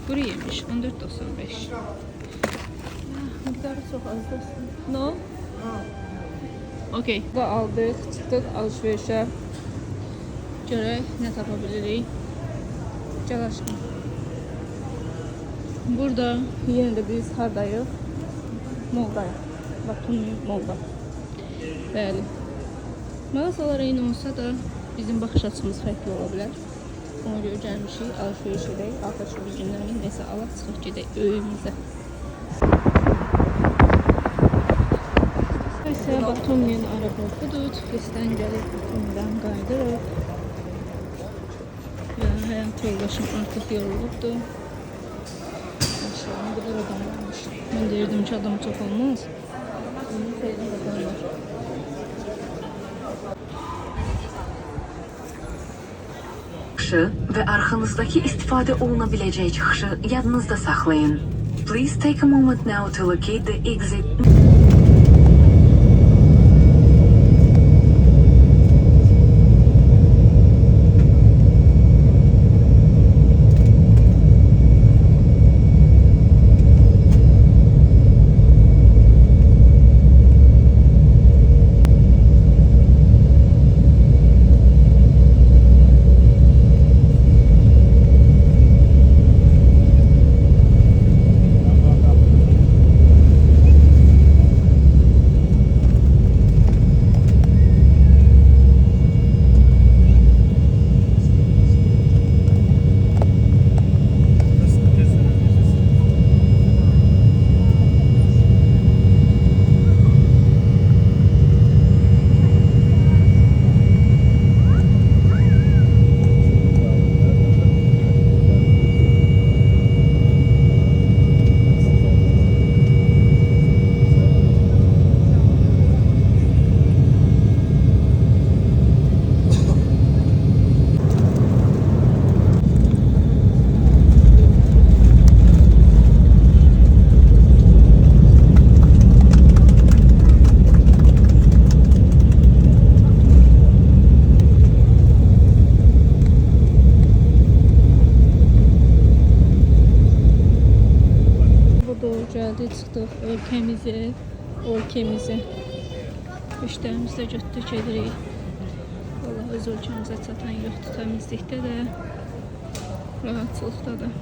S1: Quru yemiş 14.95. Miktarı çox azdır. No? Okey. Da aldıq, çıxdıq alışverişə. Görək nə tapa bilirik. Gəl aşkım. Burada yenə də biz hardayıq? Moldayıq. Batumi, Molda. Bəli. Mağazalar eyni olsa da bizim baxış açımız fərqli ola bilər. Ona görə gəlmişik, alışveriş edək. Axırıncı bir günləri nəsə alaq çıxıb gedək öyümüzə. İsə Batuminin aeroportudur. Tiflisdən gəlib Batumidən qayıdırıq. Və həyat yoldaşım artıq yorulubdur. Aşağı nə qədər adam varmış. Mən deyirdim ki, adam çox olmaz. Bunun xeyli adam var.
S8: Ve arkanızdaki istifade olunabilecek çıkışı yadınızda saklayın. Please take a moment now to locate the exit.
S1: təmiz ev, ölkəmizi müştərimizlə götürüb gedirik. Vallahi öz ölkəmizə çatan yoxdur, təmizlikdə də, rahatçılıqda da.